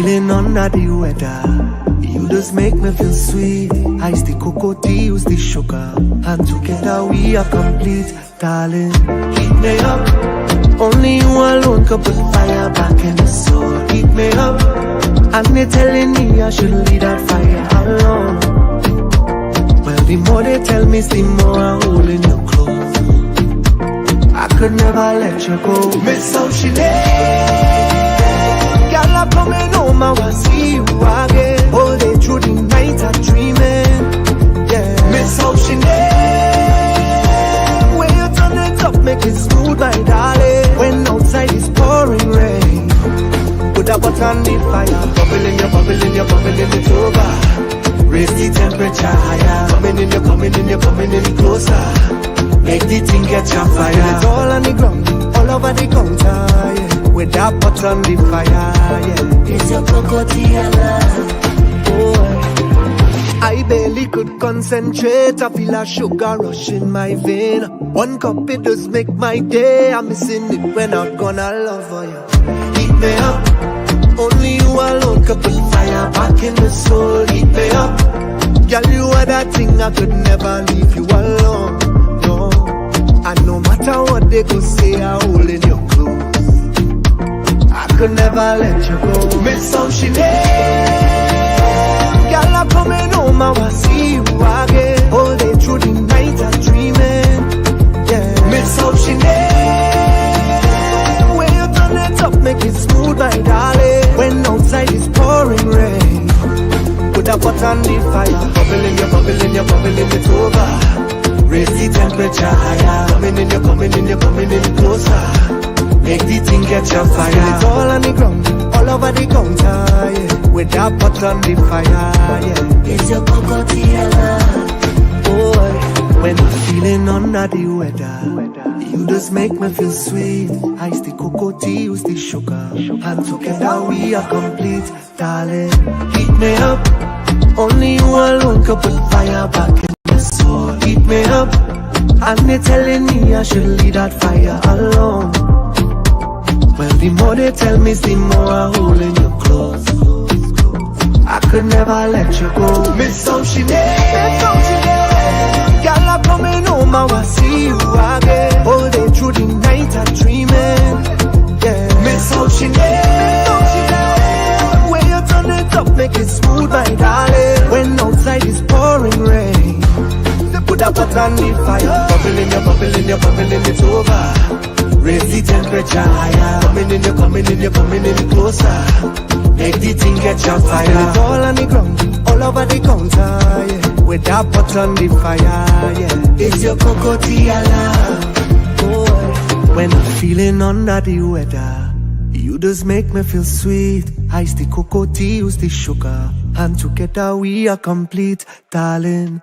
feeling under the weather. You just make me feel sweet. Ice the cocoa tea, use the sugar, and together we are complete, darling. Heat me up. Only you alone could put fire back in the soul. Heat me up. And they telling me I should leave that fire alone. Well, the more they tell me, the more I'm holding you close. I could never let you go. Miss how she live. Girl, I'm coming home, I will see you again. All day through the night I'm dreaming. Yeah. Miss how she live. When you turn it up, make it smooth, my darling. When outside is pouring rain, put a butt on the fire. Bubbling, you're bubbling, you're bubbling it over. Raise the temperature higher. Coming in, you're coming in, you're coming in closer. Make the thing catch on fire. It's all on the ground, all over the counter, yeah. With that pot on the fire, yeah. It's your cocotiella. Boy, I barely could concentrate. I feel a sugar rush in my vein. One cup, it does make my day. I'm missing it when I'm gonna love for you. Heat me up. Only you alone could put fire back in the soul. Heat me up. Girl, you are that thing, I could never leave you alone. No, and no matter what they could say, I'm holding you close. I could never let you go. Miss how she live. Girl, I'm coming home, I will see you again. All day through the night I'm dreaming. Yeah. Miss how she live. When you turn it up, make it smooth, my darling. When outside is pouring rain, put a pot on the fire. Bubbling, you're bubbling, you're bubbling it over. Raise the temperature higher. Coming in, you're coming in, you're coming in closer. Make the thing catch on fire. It's all on the ground, all over the counter, yeah. With that pot on the fire, yeah. It's your cocotiella. Boy, when I'm feeling under the weather, you just make me feel sweet. Ice the cocoa tea, use the sugar, and together we are complete, darling. Heat me up. Only you alone could put fire back in the soul. Heat me up. And they telling me I should leave that fire alone. Well, the more they tell me, the more I'm holding you close. I could never let you go. Miss how she live. Girl, I'm coming home, I will see you again. All day through the night I'm dreaming. Yeah. Miss how she live. When you turn it up, make it smooth, my darling. When outside is pouring rain, they put a pot on the fire. Bubbling, you're bubbling, you're bubbling it over. Raise the temperature higher. Coming in, you're coming in, you're coming in closer. Make the thing catch on fire. It's all on the ground, all over the counter, yeah. With that pot on the fire, yeah. It's your cocotiella. Boy, when I'm feeling under the weather, you just make me feel sweet. Ice the cocoa tea, use the sugar, and together we are complete, darling.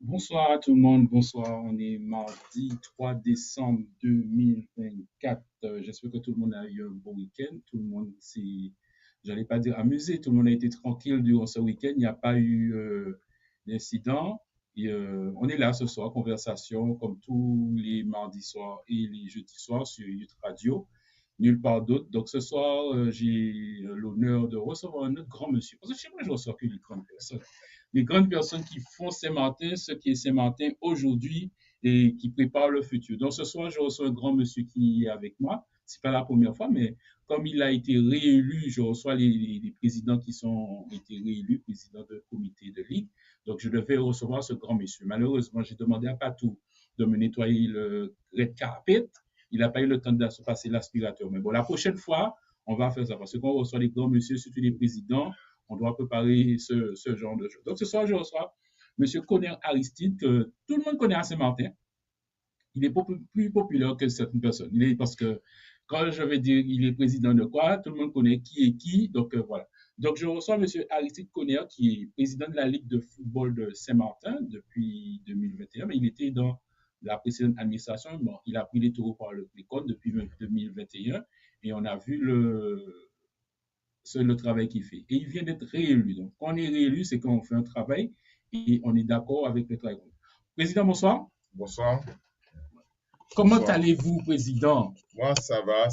Bonsoir à tout le monde, bonsoir. On est mardi 3 décembre 2024. J'espère que tout le monde a eu un bon week-end. Tout le monde s'est, j'allais pas dire amusé, tout le monde a été tranquille durant ce week-end. Il n'y a pas eu d'incident. Et, on est là ce soir, conversation comme tous les mardis soirs et les jeudis soirs sur Youth Radio, nulle part d'autre. Donc ce soir, j'ai l'honneur de recevoir un autre grand monsieur. Parce que chez moi, je reçois que les grandes personnes. Les grandes personnes qui font Saint-Martin, ce qui est Saint-Martin aujourd'hui et qui préparent le futur. Donc ce soir, je reçois un grand monsieur qui est avec moi. Ce n'est pas la première fois, mais comme il a été réélu, je reçois les présidents qui ont été réélus, présidents de comité de Ligue. Donc je devais recevoir ce grand monsieur. Malheureusement, j'ai demandé à Patou de me nettoyer le red carpet. Il n'a pas eu le temps de se passer l'aspirateur. Mais bon, la prochaine fois, on va faire ça parce que quand on reçoit les grands messieurs, surtout les présidents, on doit préparer ce genre de choses. Donc, ce soir, je reçois M. Conner Aristide, que tout le monde connaît à Saint-Martin. Il est plus populaire que certaines personnes. Parce que quand je vais dire il est président de quoi, tout le monde connaît qui est qui. Donc, voilà. Donc, je reçois M. Aristide Conner, qui est président de la Ligue de football de Saint-Martin depuis 2021, mais il était dans la précédente administration. Bon, il a pris les taureaux par le précon depuis 2021 et on a vu le travail qu'il fait. Et il vient d'être réélu. Donc, quand on est réélu, c'est quand on fait un travail et on est d'accord avec le travail. Président, bonsoir. Bonsoir. Comment allez-vous, Président? Moi, ça va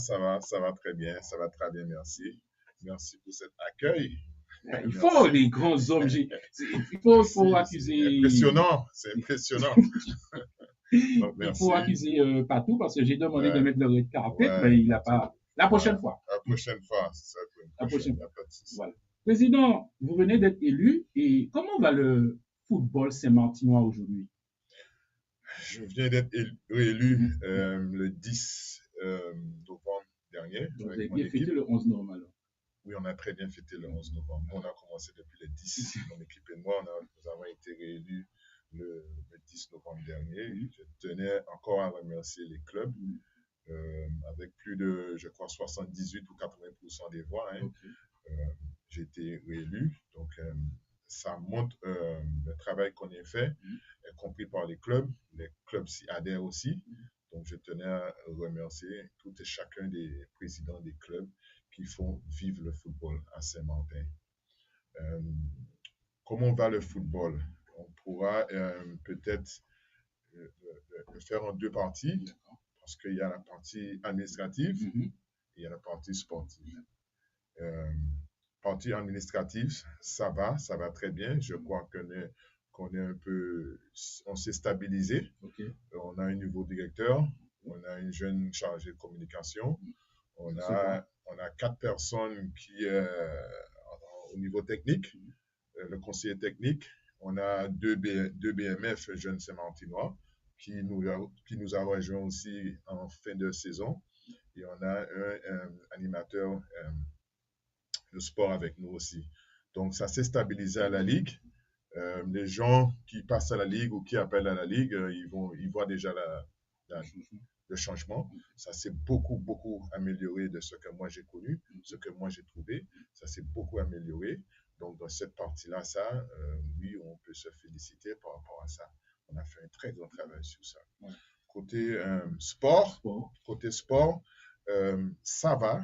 très bien, merci. Merci pour cet accueil. Il faut les grands hommes, il faut accuser... C'est impressionnant. Donc, il faut accuser Patou parce que j'ai demandé de mettre le red carpet, mais il n'a pas... La prochaine fois. La prochaine fois, c'est ça. La prochaine fois. Voilà. Président, vous venez d'être élu et comment va le football saint-martinois aujourd'hui? Je viens d'être réélu le 10 novembre dernier. Donc, vous avez bien fêté le 11 novembre alors? Oui, on a très bien fêté le 11 novembre. On a commencé depuis le 10. Mon équipe et moi, nous avons été réélus le 10 novembre dernier. Je tenais encore à remercier les clubs. Avec plus de, je crois, 78 ou 80% des voix. J'ai été réélu. Donc, ça montre le travail qu'on a fait, compris par les clubs. Les clubs s'y adhèrent aussi. Donc, je tenais à remercier tout et chacun des présidents des clubs qui font vivre le football à Saint-Martin. Comment va le football? On pourra peut-être le faire en deux parties. Parce qu'il y a la partie administrative et il y a la partie sportive. Partie administrative, ça va très bien. Je crois qu'on est un peu, on s'est stabilisé. On a un nouveau directeur, on a une jeune chargée de communication, on a 4 personnes qui, au niveau technique, le conseiller technique, on a deux BMF, jeunes Saint-Martinois, qui nous a rejoint aussi en fin de saison. Et on a un animateur de sport avec nous aussi. Donc, ça s'est stabilisé à la Ligue. Les gens qui passent à la Ligue ou qui appellent à la Ligue, ils voient déjà le changement. Ça s'est beaucoup amélioré de ce que moi j'ai connu, ce que moi j'ai trouvé. Ça s'est beaucoup amélioré. Donc, dans cette partie-là, oui, on peut se féliciter par rapport à ça. On a fait un très grand travail sur ça. Côté sport, ça va,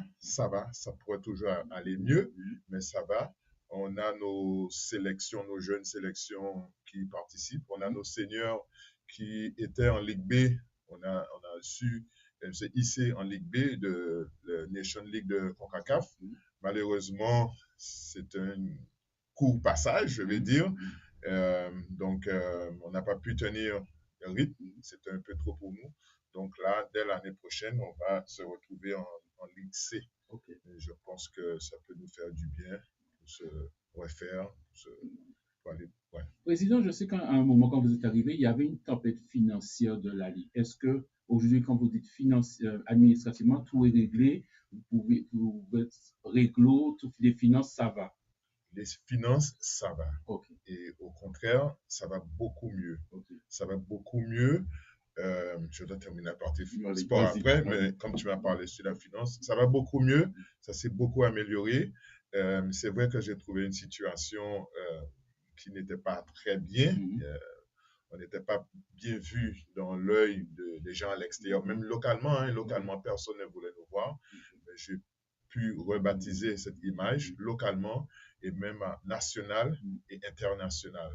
ça pourrait toujours aller mieux, mais ça va. On a nos sélections, nos jeunes sélections qui participent. On a nos seniors qui étaient en Ligue B. On a su se hisser en Ligue B de la Nation League de CONCACAF. Malheureusement, c'est un court passage, je vais dire. Donc, on n'a pas pu tenir le rythme. C'était un peu trop pour nous. Donc là, dès l'année prochaine, on va se retrouver en Ligue C. Et je pense que ça peut nous faire du bien pour se refaire, pour aller... Président, je sais qu'à un moment, quand vous êtes arrivé, il y avait une tempête financière de la Ligue. Est-ce que aujourd'hui, quand vous dites administrativement, tout est réglé, vous êtes réglo, toutes les finances, ça va? Les finances, ça va. Et au contraire, ça va beaucoup mieux. Ça va beaucoup mieux. Je dois terminer la partie sport après, mais comme tu m'as parlé sur la finance, ça va beaucoup mieux. Ça s'est beaucoup amélioré. C'est vrai que j'ai trouvé une situation qui n'était pas très bien. on n'était pas bien vu dans l'œil des gens à l'extérieur, même localement, hein, localement, personne ne voulait nous voir. Mais j'ai pu rebaptiser cette image localement et même national et international.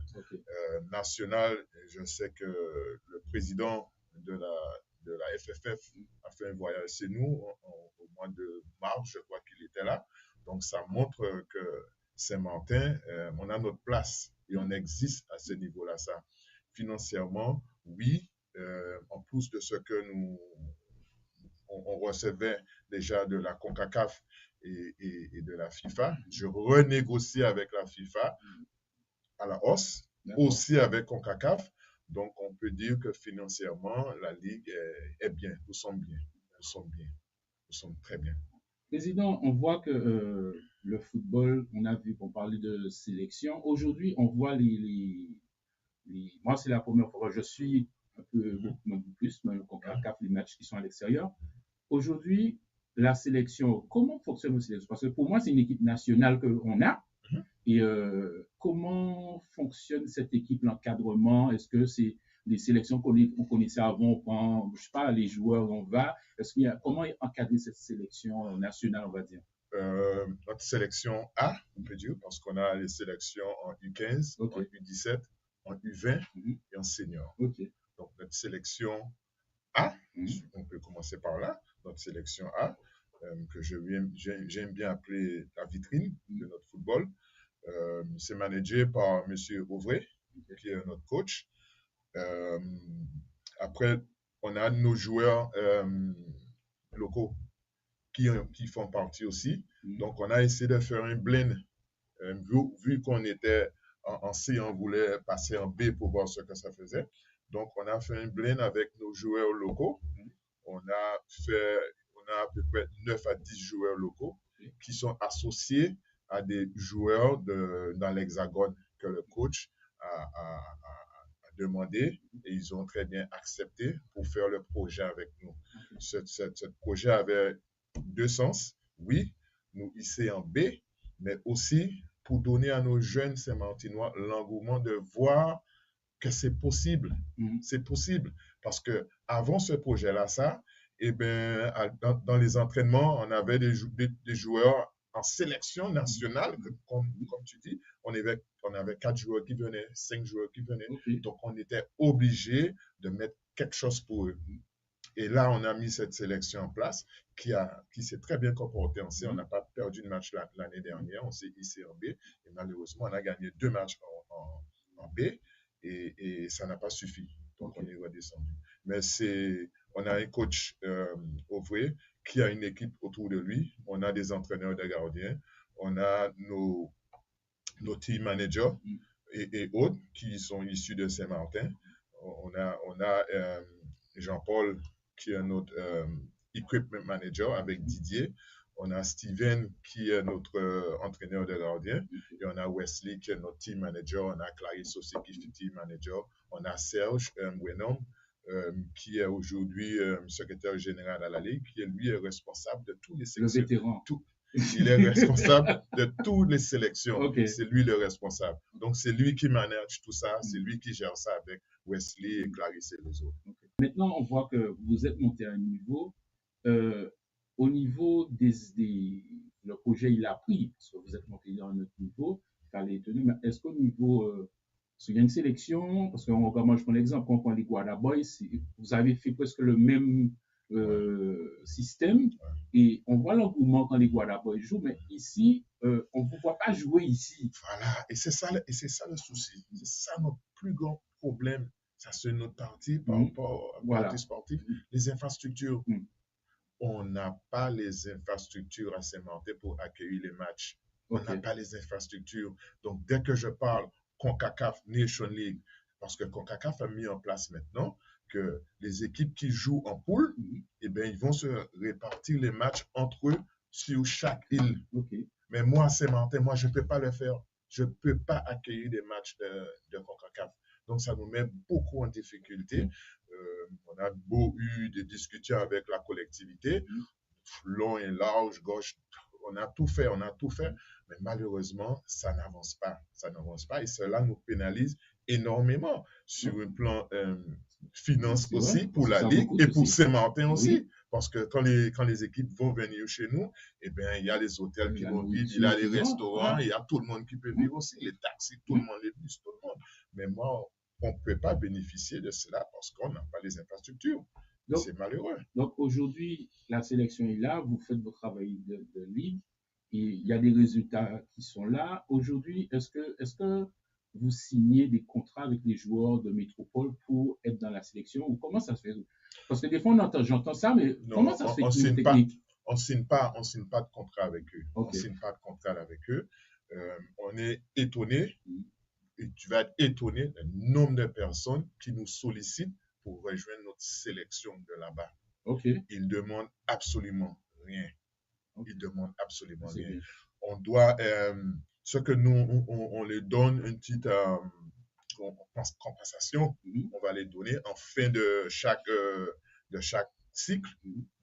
National, je sais que le président de la FFF a fait un voyage chez nous au mois de mars, je crois qu'il était là. Donc, ça montre que Saint-Martin, on a notre place et on existe à ce niveau-là. Ça, financièrement, oui, en plus de ce que on recevait déjà de la CONCACAF et de la FIFA, je renégocie avec la FIFA à la hausse, aussi avec CONCACAF. Donc, on peut dire que financièrement, la Ligue est bien. Nous sommes bien. Nous sommes bien. Nous sommes très bien. Président, on voit que le football, on a vu qu'on parlait de sélection. Aujourd'hui, on voit moi, c'est la première fois que je suis un peu plus, même CONCACAF, les matchs qui sont à l'extérieur. Aujourd'hui, la sélection, comment fonctionne la sélection? Parce que pour moi, c'est une équipe nationale qu'on a. Et comment fonctionne cette équipe, l'encadrement? Est-ce que c'est des sélections qu'on connaissait avant, on prend, je sais pas, les joueurs, on va? Comment encadrer cette sélection nationale, on va dire? Notre sélection A, on peut dire, parce qu'on a les sélections en U15, en U17, en U20 et en senior. Donc, notre sélection A, on peut commencer par là, notre sélection A, que j'aime bien appeler la vitrine de notre football. C'est managé par M. Auvray, qui est notre coach. Après, on a nos joueurs locaux qui font partie aussi. Donc, on a essayé de faire un blend. Vu qu'on était en C, on voulait passer en B pour voir ce que ça faisait. Donc, on a fait un blend avec nos joueurs locaux. On a à peu près 9 à 10 joueurs locaux qui sont associés à des joueurs dans l'Hexagone que le coach a demandé et ils ont très bien accepté pour faire le projet avec nous. Ce projet avait deux sens. Oui, nous hisser en B, mais aussi pour donner à nos jeunes Saint-Martinois l'engouement de voir que c'est possible. C'est possible. Parce que avant ce projet-là, dans les entraînements, on avait des joueurs en sélection nationale, comme tu dis. On avait 4 joueurs qui venaient, 5 joueurs qui venaient. Donc, on était obligé de mettre quelque chose pour eux. Et là, on a mis cette sélection en place qui s'est très bien comportée en C. On n'a pas perdu de match l'année dernière. On s'est hissé en B. Et malheureusement, on a gagné 2 matchs en B. Et ça n'a pas suffi. Donc, on est redescendu. Mais on a un coach Auvray qui a une équipe autour de lui. On a des entraîneurs de gardiens. On a nos team managers et autres qui sont issus de Saint-Martin. On a Jean-Paul qui est notre equipment manager avec Didier. On a Steven qui est notre entraîneur de gardien. Et on a Wesley qui est notre team manager. On a Clarisse aussi qui est team manager. On a Serge Wenom qui est aujourd'hui secrétaire général à la Ligue, qui lui est responsable de tous les sélections. Le vétéran. Il est responsable de toutes les sélections. C'est lui le responsable. Donc, c'est lui qui manage tout ça. C'est lui qui gère ça avec Wesley et Clarisse et les autres. Maintenant, on voit que vous êtes monté à un niveau. Au niveau le projet, il a pris, parce que vous êtes monté à un autre niveau, il fallait tenir. Mais est-ce qu'au niveau, il y a une sélection, parce que moi, je prends l'exemple, quand on prend les Guada Boys, vous avez fait presque le même système, et on voit l'engouement quand les Guada Boys jouent, mais ici, on ne vous voit pas jouer ici. Voilà, et c'est ça le souci. C'est ça notre plus grand problème. Ça, c'est notre partie par rapport à partie sportive, les infrastructures. On n'a pas les infrastructures à Saint-Martin pour accueillir les matchs. On n'a pas les infrastructures. Donc, dès que je parle CONCACAF Nation League, parce que CONCACAF a mis en place maintenant que les équipes qui jouent en poule, eh bien, ils vont se répartir les matchs entre eux sur chaque île. Mais moi, à Saint-Martin, je ne peux pas le faire. Je ne peux pas accueillir des matchs de CONCACAF. Donc, ça nous met beaucoup en difficulté. On a eu des discussions avec la collectivité, long et large, gauche, on a tout fait, mais malheureusement, ça n'avance pas. Et cela nous pénalise énormément sur un plan finance aussi pour la Ligue et pour Saint-Martin aussi. Parce que quand les équipes vont venir chez nous, eh bien, il y a les hôtels qui vont vivre, il y a les restaurants, il y a tout le monde qui peut vivre aussi, les taxis, tout le monde, les bus, tout le monde. Mais moi, on ne peut pas bénéficier de cela parce qu'on n'a pas les infrastructures. C'est malheureux. Donc aujourd'hui, la sélection est là, vous faites votre travail de Ligue et il y a des résultats qui sont là. Aujourd'hui, est-ce que vous signez des contrats avec les joueurs de métropole pour être dans la sélection ou comment ça se fait? Parce que des fois, j'entends ça, mais non, comment ça se fait on signe pas de contrat avec eux. Okay. On ne signe pas de contrat avec eux. On est étonné, et tu vas être étonné du nombre de personnes qui nous sollicitent pour rejoindre notre sélection de là-bas. Okay. Ils demandent absolument rien. Okay. Ils demandent absolument rien. Bien. On doit, ce que nous, on les donne une petite compensation, on va les donner en fin de chaque cycle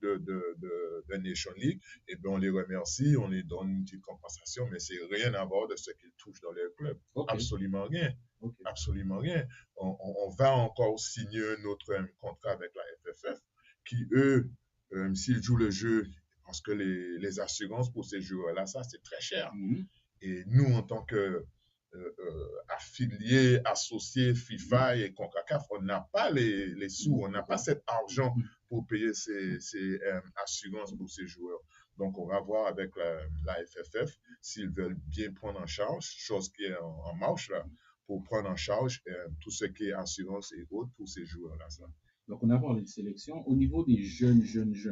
de Nation League, et bien on les remercie, on les donne une petite compensation, mais c'est rien à voir de ce qu'ils touchent dans leur club. Okay. Absolument rien. Okay. Absolument rien. On va encore signer notre contrat avec la FFF, qui eux, s'ils jouent le jeu, parce que les assurances pour ces joueurs-là, ça c'est très cher. Et nous, en tant que affiliés, associés, FIFA et CONCACAF, on n'a pas les sous, on n'a pas cet argent pour payer ces assurances pour ces joueurs. Donc, on va voir avec la FFF s'ils veulent bien prendre en charge, chose qui est en marche là, pour prendre en charge tout ce qui est assurance et autres pour ces joueurs-là. Donc, on a voir les sélections. Au niveau des jeunes,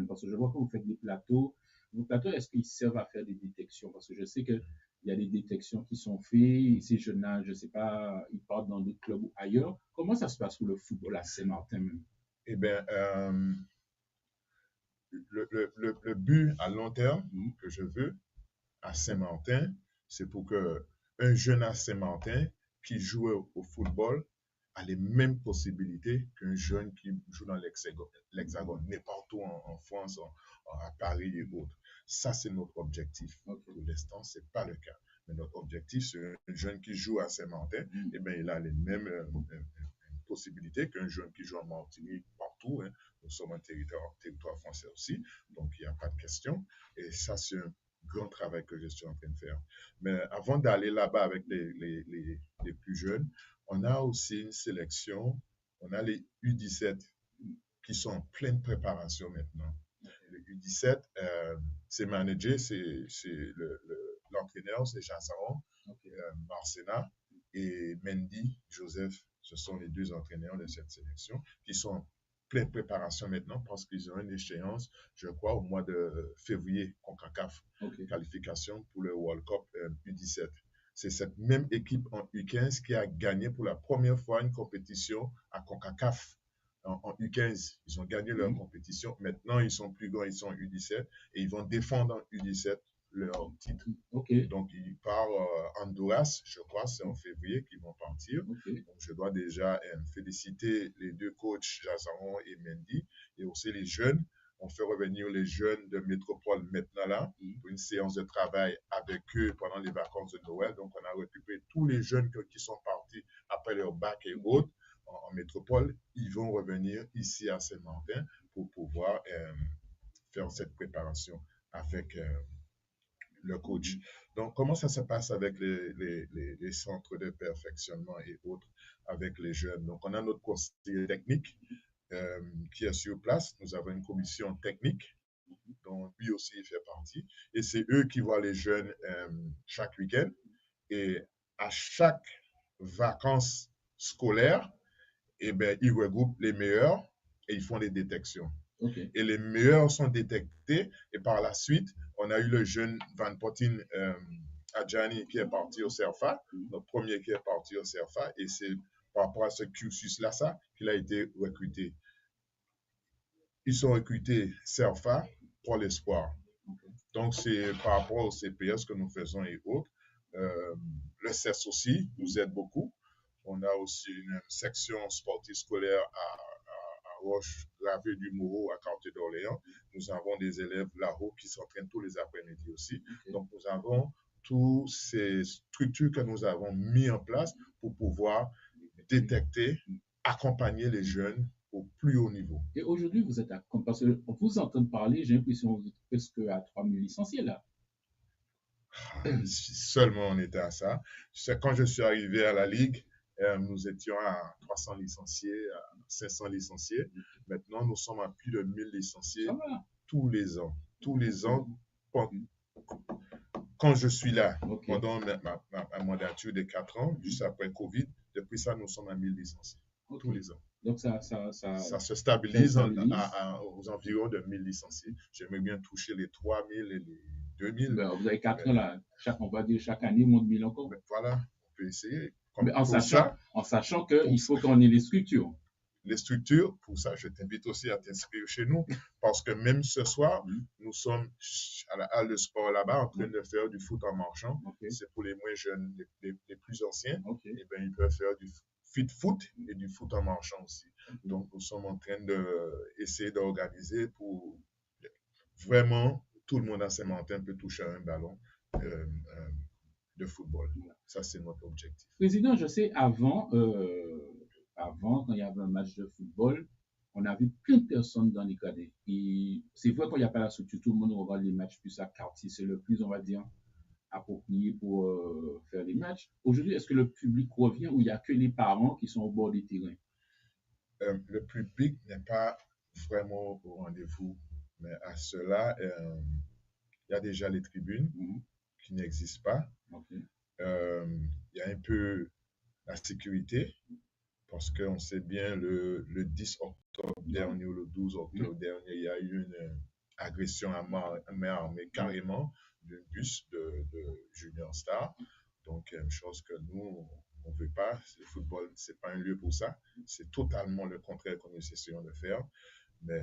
parce que je vois que vous faites des plateaux. Vos plateaux, est-ce qu'ils servent à faire des détections? Parce que je sais qu'il y a des détections qui sont faites. Et ces jeunes-là, je ne sais pas, ils partent dans d'autres clubs ou ailleurs. Comment ça se passe pour le football à Saint-Martin même? Eh bien, le but à long terme que je veux à Saint-Martin, c'est pour qu'un jeune à Saint-Martin qui joue au football a les mêmes possibilités qu'un jeune qui joue dans l'Hexagone, n'importe où en France, à Paris et autres. Ça, c'est notre objectif. Okay. Pour l'instant, ce n'est pas le cas. Mais notre objectif, c'est un jeune qui joue à Saint-Martin, eh bien, il a les mêmes possibilités qu'un jeune qui joue en Martinique, partout. Hein. Nous sommes un territoire français aussi, donc il n'y a pas de question. Et ça, c'est un grand travail que je suis en train de faire. Mais avant d'aller là-bas avec les plus jeunes, on a aussi une sélection, on a les U17 qui sont en pleine préparation maintenant. Les U17, c'est managé, c'est l'entraîneur, c'est Desaint, Marcena et Mendy, Joseph, ce sont les deux entraîneurs de cette sélection qui sont en pleine préparation maintenant parce qu'ils ont une échéance, je crois, au mois de février, CONCACAF, qualification pour le World Cup U17. C'est cette même équipe en U15 qui a gagné pour la première fois une compétition à CONCACAF en U15. Ils ont gagné leur compétition. Maintenant, ils sont plus grands, ils sont en U17 et ils vont défendre en U17 leur titre. Donc, ils partent Honduras, je crois, c'est en février qu'ils vont partir. Donc, je dois déjà féliciter les deux coachs, Jazaron et Mendy, et aussi les jeunes. On fait revenir les jeunes de métropole maintenant là pour une séance de travail avec eux pendant les vacances de Noël. Donc, on a récupéré tous les jeunes qui sont partis après leur bac et autres en métropole. Ils vont revenir ici à Saint-Martin pour pouvoir faire cette préparation avec le coach. Donc, comment ça se passe avec les centres de perfectionnement et autres avec les jeunes? Donc, on a notre conseiller technique qui est sur place. Nous avons une commission technique dont lui aussi il fait partie. Et c'est eux qui voient les jeunes chaque week-end. Et à chaque vacances scolaires, eh bien, ils regroupent les meilleurs et ils font des détections. Et les meilleurs sont détectés. Et par la suite, on a eu le jeune Van Potin Adjani qui est parti au CERFA, notre premier qui est parti au CERFA. Et c'est par rapport à ce cursus-là, ça, qu'il a été recruté. Ils sont recrutés CERFA pour l'espoir. Donc, c'est par rapport au CPS que nous faisons et autres. Le CES aussi nous aide beaucoup. On a aussi une section sportive scolaire à Roche, Gravé du Moreau, à Quartier d'Orléans. Nous avons des élèves là-haut qui s'entraînent tous les après-midi aussi. Donc, nous avons toutes ces structures que nous avons mis en place pour pouvoir détecter, accompagner les jeunes au plus haut niveau. Et aujourd'hui, vous êtes à, parce qu'on vous entend parler, j'ai l'impression que vous êtes presque à 3000 licenciés là. Si seulement on était à ça. Quand je suis arrivé à la Ligue, nous étions à 300 licenciés, à 500 licenciés. Maintenant, nous sommes à plus de 1000 licenciés tous les ans. Tous les ans, quand je suis là, pendant ma mandature de 4 ans, juste après Covid, depuis ça, nous sommes à 1000 licenciés tous les ans. Donc, ça se stabilise aux environs de 1000 licenciés. J'aimerais bien toucher les 3000 et les 2000. Ben, vous avez 4 ans là. On va dire chaque année, monte 1000 encore. Ben, voilà, on peut essayer. Mais en sachant qu'il faut qu'on ait les structures. Les structures, pour ça, je t'invite aussi à t'inscrire chez nous. Parce que même ce soir, nous sommes à le sport là-bas en train de faire du foot en marchant. C'est pour les moins jeunes, les plus anciens. Et ben, ils peuvent faire du fit foot et du foot en marchant aussi. Donc, nous sommes en train d'essayer d'organiser pour vraiment tout le monde à Saint-Martin peut toucher à un ballon de football. Ça, c'est notre objectif. Président, je sais, avant, quand il y avait un match de football, on avait plein de personnes dans les cadets. Et c'est vrai qu'il n'y a pas la structure, tout le monde regarde les matchs plus à quartier. C'est le plus, on va dire, approprié pour faire des matchs. Aujourd'hui, est-ce que le public revient ou il n'y a que les parents qui sont au bord des terrains? Le public n'est pas vraiment au rendez-vous. Mais à cela, il y a déjà les tribunes qui n'existent pas. Il y a un peu la sécurité, parce qu'on sait bien le 10 octobre dernier ou le 12 octobre dernier, il y a eu une agression à main armée carrément d'un bus de Junior Star. Donc, une chose que nous, on ne veut pas. Le football, ce n'est pas un lieu pour ça. C'est totalement le contraire que nous essayons de faire. Mais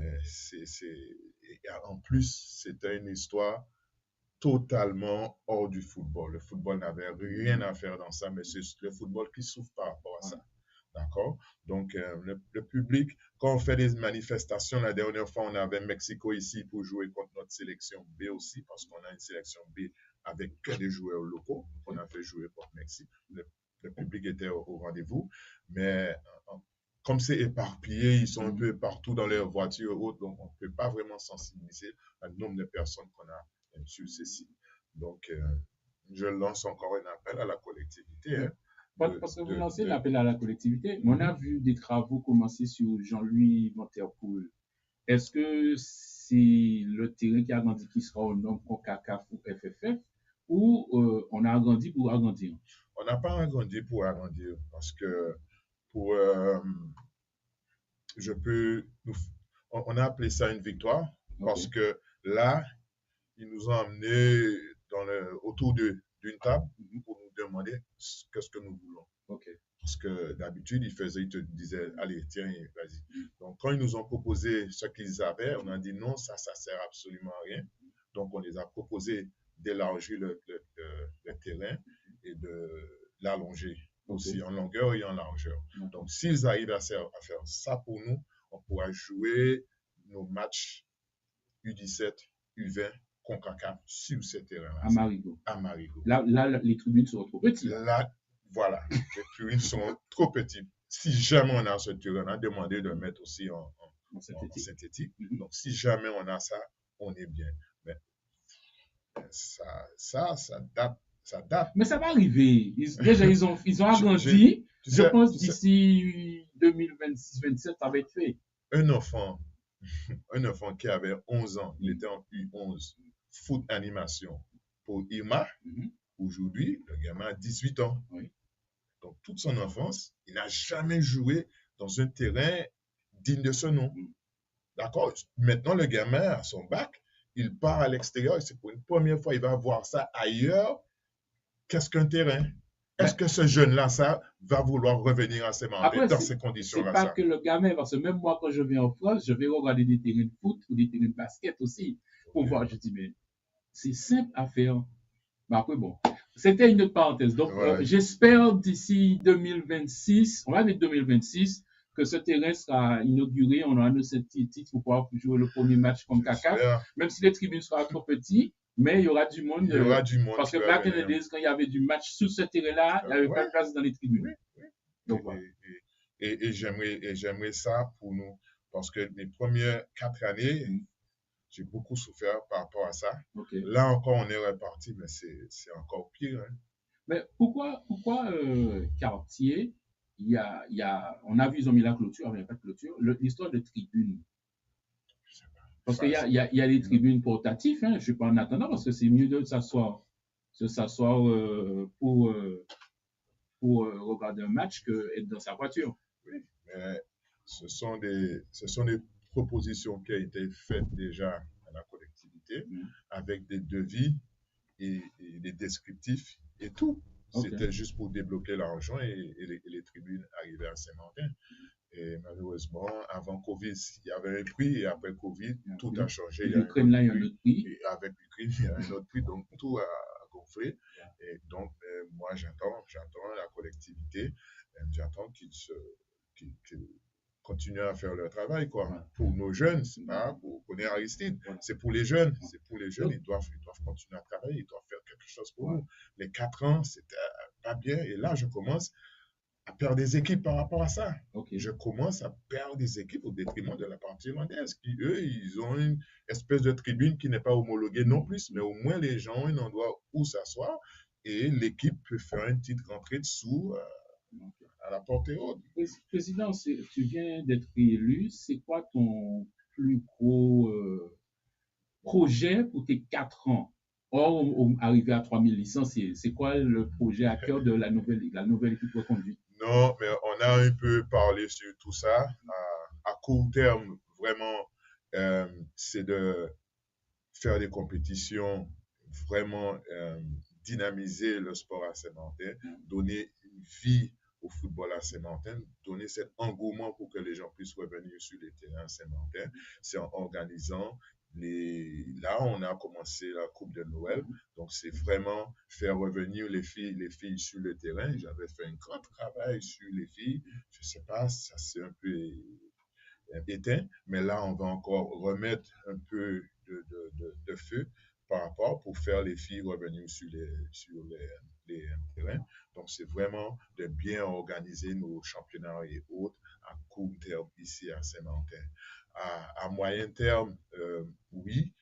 en plus, c'était une histoire totalement hors du football. Le football n'avait rien à faire dans ça, mais c'est le football qui souffre par rapport à ça. D'accord? Donc, le public, quand on fait des manifestations, la dernière fois, on avait Mexico ici pour jouer contre notre sélection B aussi, parce qu'on a une sélection B avec que des joueurs locaux. On a fait jouer contre Mexique. Le public était au rendez-vous, mais comme c'est éparpillé, ils sont un peu partout dans leurs voitures et autres, donc on ne peut pas vraiment sensibiliser le nombre de personnes qu'on a sur ces sites. Donc, je lance encore un appel à la collectivité. Parce que vous lancez l'appel à la collectivité, on a vu des travaux commencer sur Jean-Louis Monterpoul. Est-ce que c'est le terrain qui a agrandi qui sera au nom CONCACAF ou FFF, ou on a agrandi pour agrandir? On n'a pas agrandi pour agrandir, parce que on a appelé ça une victoire, parce que là, ils nous ont amenés autour d'une table pour nous demander qu'est-ce que nous voulons. Parce que d'habitude, ils te disaient, allez, tiens, vas-y. Donc, quand ils nous ont proposé ce qu'ils avaient, on a dit non, ça sert absolument à rien. Donc, on les a proposé d'élargir le terrain et de l'allonger aussi en longueur et en largeur. Donc, s'ils arrivent à faire ça pour nous, on pourra jouer nos matchs U17, U20, CONCACAF sur ce terrain-là. À Marigot. Là, les tribunes sont trop petites. Là, voilà, les tribunes sont trop petites. Si jamais on a ce terrain, on a demandé de mettre aussi en synthétique. Donc, si jamais on a ça, on est bien. Mais ça date. Mais ça va arriver. Ils ont agrandi. Je pense d'ici 2026-27, ça va être fait. Un enfant qui avait 11 ans, il était en U11, foot animation pour Irma. Aujourd'hui, le gamin a 18 ans. Donc, toute son enfance, il n'a jamais joué dans un terrain digne de ce nom. D'accord? Maintenant, le gamin a son bac, il part à l'extérieur et c'est pour une première fois, il va voir ça ailleurs. Qu'est-ce qu'un terrain? Est-ce que ce jeune-là, ça va vouloir revenir à ses mandats dans ces conditions-là? C'est pas que le gamin, parce que même moi, quand je viens en France, je vais regarder des terrains de foot ou des terrains de basket aussi. Pour voir, je dis, mais c'est simple à faire. Mais après, bon, c'était une autre parenthèse. Donc, j'espère d'ici 2026, on va dire 2026, que ce terrain sera inauguré, on aura nos 7 titres pour pouvoir jouer le premier match comme CACAF, même si les tribunes seront trop petites, mais il y aura du monde. Il y aura du monde. Parce que back in the days, quand il y avait du match sur ce terrain-là, il n'y avait pas de place dans les tribunes. Oui. Donc, voilà. Et j'aimerais ça pour nous, parce que les premières 4 années, j'ai beaucoup souffert par rapport à ça. Okay. Là encore, on est reparti, mais c'est encore pire. Hein. Mais pourquoi quartier, on a vu, ils ont mis la clôture, mais il n'y a pas de clôture, l'histoire de tribune. Parce qu'il y a des tribunes portatives, hein, je ne suis pas en attendant, parce que c'est mieux de s'asseoir pour regarder un match qu'être dans sa voiture. Oui, mais ce sont des propositions qui ont été faites déjà à la collectivité, avec des devis et des descriptifs et tout. Okay. C'était juste pour débloquer l'argent et les tribunes arrivaient à Saint-Martin. Et malheureusement, avant Covid, il y avait un prix et après Covid, tout a changé. Et l'Ukraine, là, il y a un autre prix. Et avec l'Ukraine, il y a un autre prix. Donc, tout a gonflé. Et donc, moi, j'attends la collectivité, j'attends qu'ils continuent à faire leur travail, quoi. Pour nos jeunes, c'est pas pour connaître Aristide, c'est pour les jeunes. C'est pour les jeunes, ils doivent continuer à travailler, ils doivent faire quelque chose pour nous. Les 4 ans, c'était pas bien. Et là, je commence à perdre des équipes par rapport à ça. Okay. Je commence à perdre des équipes au détriment de la partie irlandaise, qui, eux, ils ont une espèce de tribune qui n'est pas homologuée non plus, mais au moins les gens ont un endroit où s'asseoir et l'équipe peut faire une petite rentrée dessous à la portée haute. Président, tu viens d'être élu, c'est quoi ton plus gros projet pour tes 4 ans? Or, arriver à 3000 licenciés, c'est quoi le projet à cœur de la nouvelle équipe reconduite? Non, mais on a un peu parlé sur tout ça. À court terme, vraiment, c'est de faire des compétitions, vraiment dynamiser le sport à Saint-Martin, donner une vie au football à Saint-Martin, donner cet engouement pour que les gens puissent revenir sur les terrains à Saint-Martin. C'est en organisant là, on a commencé la Coupe de Noël, donc c'est vraiment faire revenir les filles sur le terrain. J'avais fait un grand travail sur les filles. Je ne sais pas, ça s'est un peu éteint, mais là, on va encore remettre un peu de feu par rapport pour faire les filles revenir sur les terrains. Donc, c'est vraiment de bien organiser nos championnats et autres à court terme ici à Saint-Martin. À moyen terme, oui,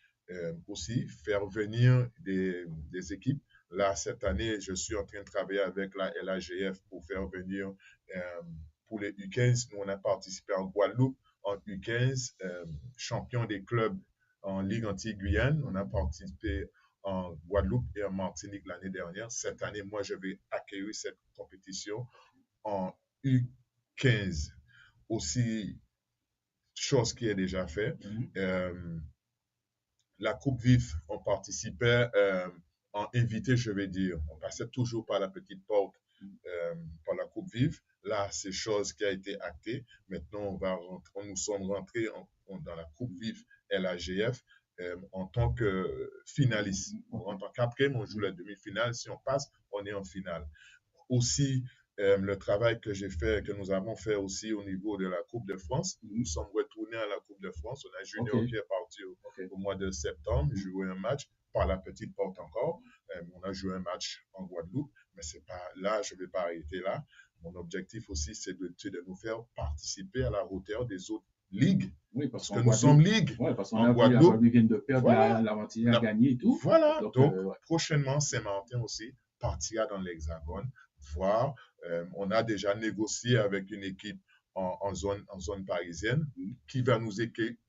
aussi faire venir des équipes. Là, cette année, je suis en train de travailler avec la LAGF pour faire venir pour les U15. Nous, on a participé en Guadeloupe en U15, champion des clubs en Ligue anti-Guyane. On a participé en Guadeloupe et en Martinique l'année dernière. Cette année, moi, je vais accueillir cette compétition en U15. Aussi, chose qui est déjà faite. La Coupe Vive, on participait en invité, je vais dire. On passait toujours par la petite porte par la Coupe Vive. Là, c'est chose qui a été actée. Maintenant, nous sommes rentrés dans la Coupe Vive LAGF en tant que finaliste. On rentre en 4e, on joue la demi-finale. Si on passe, on est en finale. Aussi, le travail que nous avons fait aussi au niveau de la Coupe de France. Nous sommes retournés à la Coupe de France. On a Junior qui est parti au mois de septembre, joué un match par la petite porte encore. On a joué un match en Guadeloupe, mais c'est pas là, je ne vais pas arrêter là. Mon objectif aussi, c'est de nous faire participer à la hauteur des autres ligues. Oui, parce que nous sommes ligue. Oui, parce qu'on a vu la Guadeloupe vient de perdre, la Martinique a gagné et tout. Voilà, donc prochainement, Saint-Martin aussi partira dans l'Hexagone, voir. On a déjà négocié avec une équipe en zone parisienne qui va nous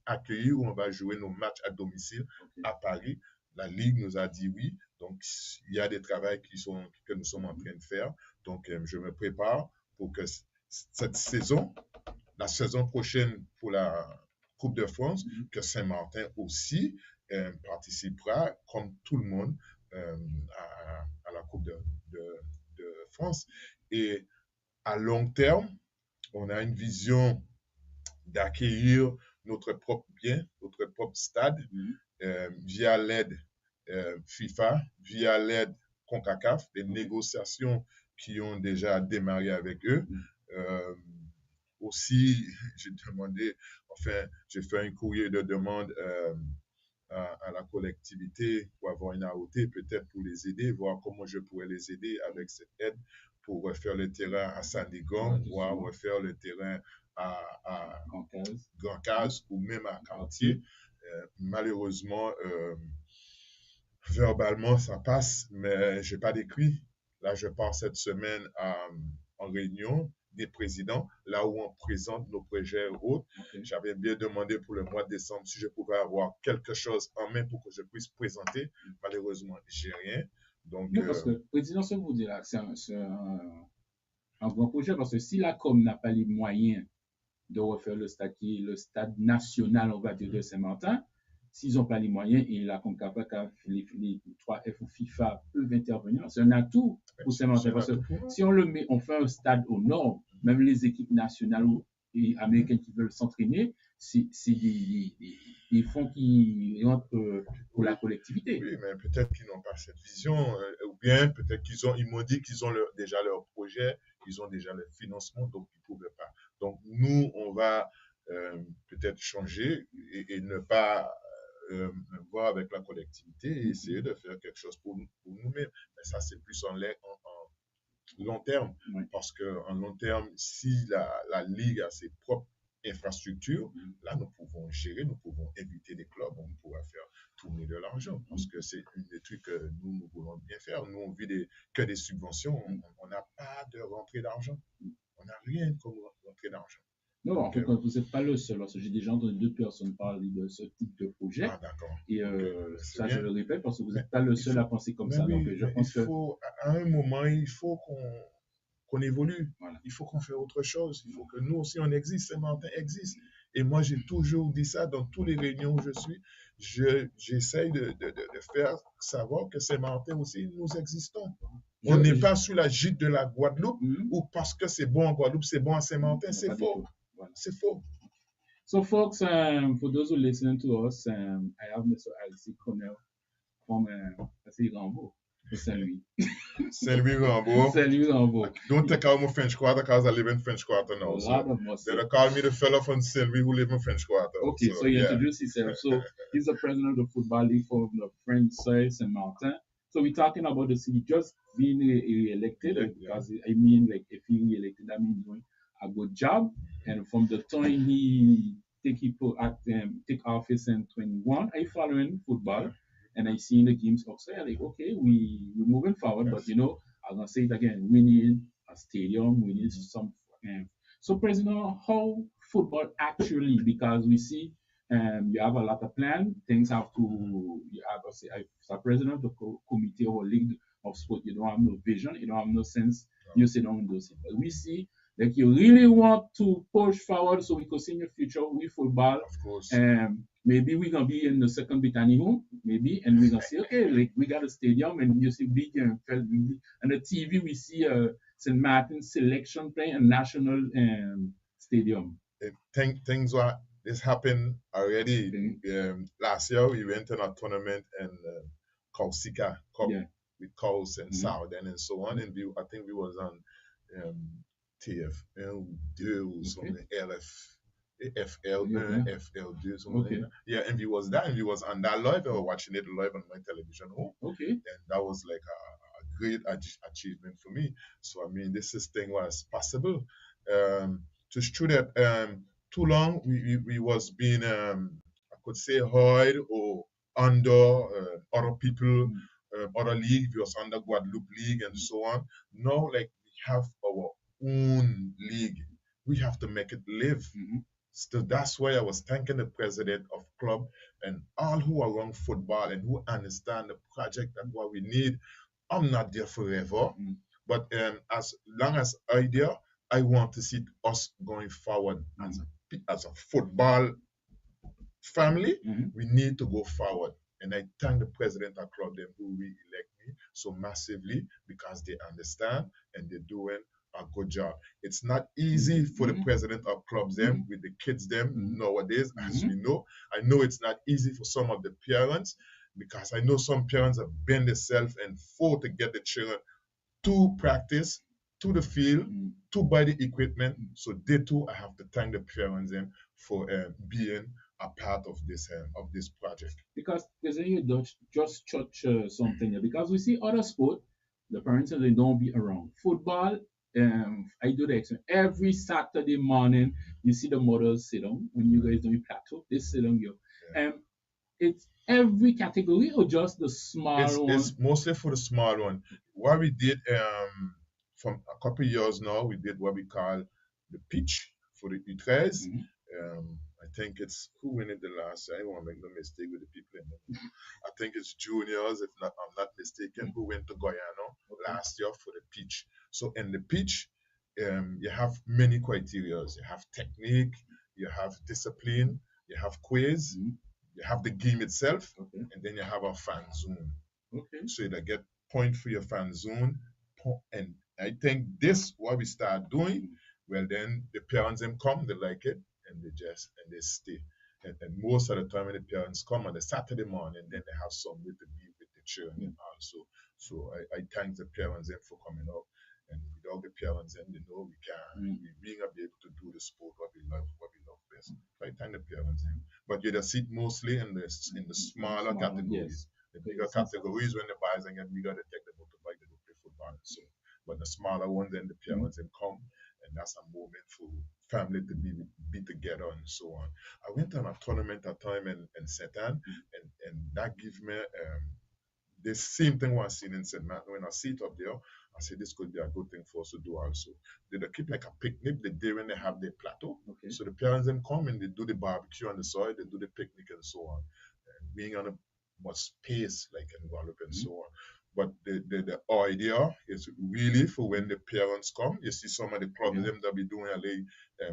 accueillir où on va jouer nos matchs à domicile à Paris. La Ligue nous a dit oui. Donc, il y a des travaux que nous sommes en train de faire. Donc, je me prépare pour que cette saison, la saison prochaine pour la Coupe de France, que Saint-Martin aussi participera, comme tout le monde, à la Coupe de France. Et à long terme, on a une vision d'accueillir notre propre bien, notre propre stade, via l'aide FIFA, via l'aide CONCACAF, des négociations qui ont déjà démarré avec eux. aussi, j'ai demandé, enfin, j'ai fait un courrier de demande à la collectivité pour avoir une AOT, peut-être pour les aider, voir comment je pourrais les aider avec cette aide pour refaire le terrain à Sandigong, voire refaire le terrain à Grand Case ou même à Cartier. Malheureusement, verbalement, ça passe, mais je n'ai pas d'écrit. Là, je pars cette semaine en réunion des présidents, là où on présente nos projets et autres. Okay. J'avais bien demandé pour le mois de décembre si je pouvais avoir quelque chose en main pour que je puisse présenter. Malheureusement, j'ai rien. Donc, non, parce que le président, ce que vous dites là, c'est un grand projet, parce que si la Com n'a pas les moyens de refaire le stade national, on va dire, de Saint-Martin, s'ils n'ont pas les moyens et la CONCACAF, les 3F ou FIFA peuvent intervenir, c'est un atout pour Saint-Martin. Parce que si on le met, on fait un stade au nord, même les équipes nationales et américaines qui veulent s'entraîner, c'est des fonds qui rentrent pour la collectivité. Oui, mais peut-être qu'ils n'ont pas cette vision, ou bien peut-être ils m'ont dit qu'ils ont déjà leur projet, ils ont déjà le financement, donc ils ne pouvaient pas. Donc nous, on va peut-être changer et ne pas voir avec la collectivité et essayer de faire quelque chose pour nous-mêmes. Mais ça, c'est plus en long terme, parce qu'en long terme, si la Ligue a ses propres infrastructures, là, nous pouvons gérer, nous pouvons inviter des clubs, on pourra faire tourner de l'argent, parce que c'est une des trucs que nous voulons bien faire. Nous, on vit que des subventions, on n'a pas de rentrée d'argent. On n'a rien comme rentrée d'argent. Non, en fait, vous n'êtes pas le seul, parce que j'ai déjà entendu 2 personnes parler de ce type de projet. Ah, d'accord. Et ça, je le répète, parce que vous n'êtes pas le seul à penser comme ça. Oui, donc, je pense que à un moment, il faut qu'on évolue. Voilà. Il faut qu'on fasse autre chose. Il faut que nous aussi, on existe. Saint-Martin existe. Et moi, j'ai toujours dit ça dans toutes les réunions où je suis. J'essaye de faire savoir que Saint-Martin aussi, nous existons. On n'est pas sous la gîte de la Guadeloupe ou parce que c'est bon en Guadeloupe, c'est bon à Saint-Martin. C'est faux. Voilà. C'est faux. So, folks, for those who listen to us, I have Mr. Alexis Connell from Rambo, Saint-Louis. Saint-Louis Rambo. Saint-Louis Rambo. Don't take out my French Quarter because I live in French Quarter now. They call me the fellow from Saint-Louis who live in French Quarter. Okay, so he introduced himself. So he's the president of the Football League for the French side, Saint-Martin. So we're talking about the city just being re-elected, because I mean, like, if he re-elected, that means doing a good job. And from the time he take office in 21, I following football, and I seen the games outside. Like, okay, we're moving forward, but I'm gonna say it again. We need a stadium. We need some. So, President, how football actually? Because we see you have a lot of plans. Things have to. You have to say, as president of the committee or league of sport, you don't have no vision. You don't have no sense. You sit down and do it. But we see. Like, you really want to push forward so we could see in the future with football. Of course. Maybe we're going to be in the second Britannia home, maybe, and we're going to say, okay, like, we got a stadium, and you see big and the TV, we see St. Martin's selection playing a national stadium. Things were, this happened already. Last year, we went on a tournament in Corsica Cup with Cows and Southern and so on, and I think we was on TFL2 ou something, FL1, FL2, something like that. Yeah, and we was that, and we was on that live, or watching it live on my television home. Okay. And that was like a great achievement for me. So, I mean, this thing was possible. Just true that too long, we was being, I could say, hard or under other people, other league. We was under Guadeloupe League and so on. Now, like, we have our own league. We have to make it live. So that's why I was thanking the president of club and all who are around football and who understand the project and what we need. I'm not there forever, but as long as I'm there, I want to see us going forward as a football family. We need to go forward. And I thank the president of club them who re-elect me so massively because they understand and they're doing a good job. It's not easy for the president of clubs them with the kids them nowadays, as we know. I know it's not easy for some of the parents because I know some parents have been themselves and fought to get the children to practice to the field, to buy the equipment. So they too, I have to thank the parents for being a part of this project. Because you don't just touch something here. Because we see other sport, the parents they don't be around. Football, I do the experiment. Every Saturday morning, you see the mothers sit down when you guys doing plateau. They sit down here. It's every category or just the small one? It's mostly for the small one. What we did from a couple of years now, we did what we call the pitch for the U13. I think it's who win it the last year. I don't want to make no mistake with the people in it. I think it's juniors, if not I'm not mistaken, who went to Guyana last year for the pitch. So in the pitch, you have many criteria. You have technique, you have discipline, you have quiz, you have the game itself, and then you have a fan zone. So you get point for your fan zone. And I think this what we start doing. Well, then the parents them come, they like it, and they stay. And most of the time when the parents come on the Saturday morning, then they have some with the children also. So I thank the parents them for coming up. And without the parents them, they know we can we gonna be able to do the sport what we love best. So I thank the parents them. But you just see mostly in the smaller categories. The bigger categories when the boys and get bigger, they take the motorbike, they go play football. So but the smaller ones, then the parents them come. And that's a moment for family to be together and so on. I went on a tournament at time in Satan, and that gave me the same thing what I seen in St. Martin. When I see it up there, I said this could be a good thing for us to do also. They keep like a picnic the day when they have their plateau. So the parents them come and they do the barbecue on the soil, they do the picnic and so on. And being on a much space like in Guadeloupe and so on. But the idea is really for when the parents come, you see some of the clubs them that be doing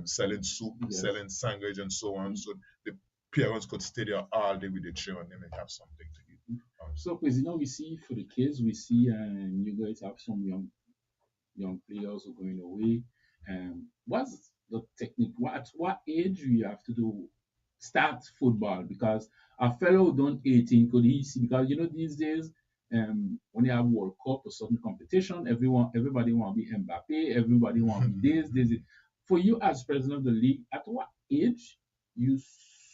selling soup, selling sandwich and so on. So the parents could stay there all day with the children and they have something to eat. So, because we see for the kids, we see you guys have some young players who are going away. What's the technique? What age do you have to do start football? Because a fellow who done 18 could he see? Because these days, when you have World Cup or certain competition, everybody want to be Mbappe, everybody want to be this. For you as president of the league, at what age you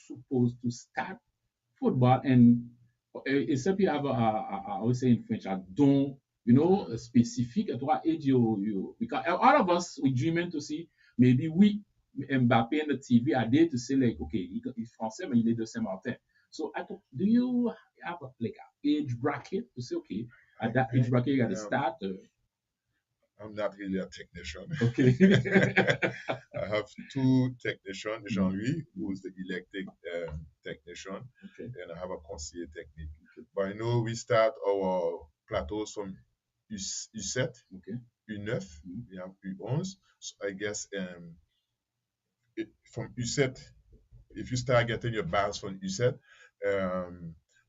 supposed to start football? And except you have I would say in French, a don, specific at what age you because all of us we dreaming to see maybe we Mbappe on the TV are there to say like okay, he's Français, but il est de Saint-Martin. So do you have like an age bracket to say okay, at that age bracket you got to start? I'm not really a technician. Okay. I have two technicians, Jean-Louis, who's the elected technician, and I have a conseiller technique. But I know we start our plateaus from U7, U9, we have U11. So I guess from U7, if you start getting your balls from U7,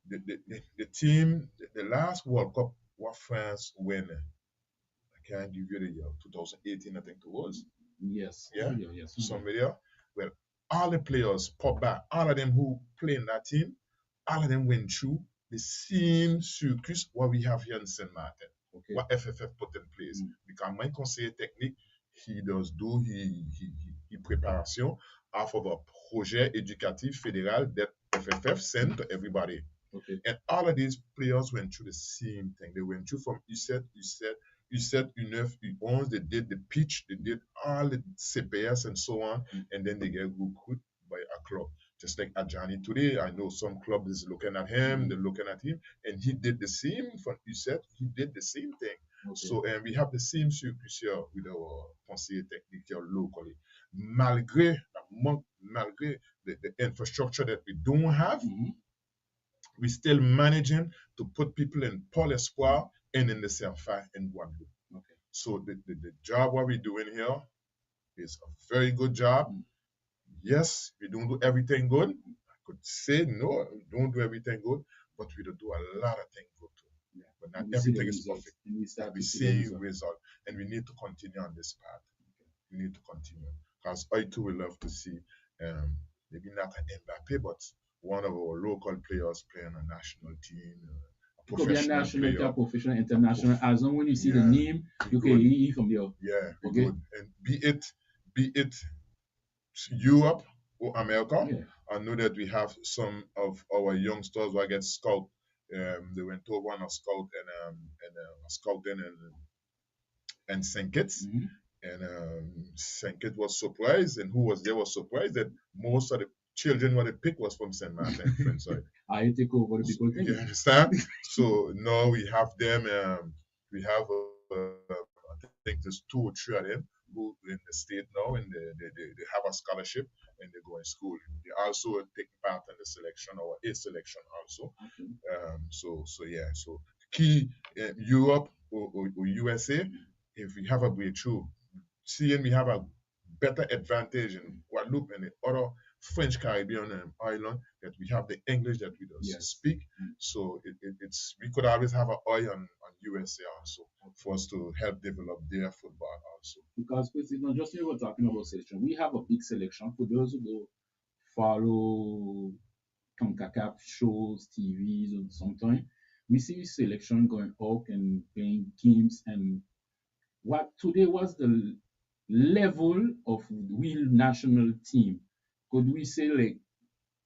the team, the last World Cup, what France win? I can't give you the year, 2018, I think it was. Yes. Yeah. Yes. Somebody there. Well, all the players, Pogba, all of them who play in that team, all of them went through the same circuit what we have here in Saint Martin. What FFF put in place. Because my conseiller technique, he préparation off of a projet éducatif fédéral that FFF sent to everybody. And all of these players went through the same thing. They went through from U7, U9, U11, they did the pitch, they did all the CPS and so on, and then they get recruited by a club. Just like Ajani today, I know some club is looking at him, they're looking at him, and he did the same for U7, he did the same thing. So we have the same circuit here with our conseiller technique here locally. Malgré the infrastructure that we don't have, we still managing to put people in Pôle Espoir and in the Serfa in Guadeloupe. So the job what we're doing here is a very good job. Yes, we don't do everything good. I could say no, we don't do everything good, but we do a lot of things good too. But not everything is perfect. We see result, and we need to continue on this path. We need to continue because I too would love to see maybe not an Mbappe, but one of our local players playing a national team, a could be a national player, professional, international. As long when you see the name, you can leave from there. Yeah, okay. Good. And be it Europe or America. Yeah. I know that we have some of our youngsters who get scout. They went over on a scout and scouting and St. Kitts. Mm-hmm. And St. Kitts was surprised, and who was there was surprised that most of the children what they picked was from St. Martin, French side. I take over the people. You understand? So now we have them. We have I think there's 2 or 3 of them who in the state now, and they have a scholarship and they go in school. They also take part in the selection or a selection also. Okay. So yeah. So key Europe or USA, if we have a breakthrough, seeing we have a better advantage in Guadeloupe and the other French Caribbean island that we have the English that we don't speak. So it's we could always have an eye on USA also for us to help develop their football also. Because it's not just we were talking about selection. We have a big selection for those who do follow CONCACAF shows, TVs, and sometimes we see selection going out and playing games. And what today was the level of real national team? Could we say like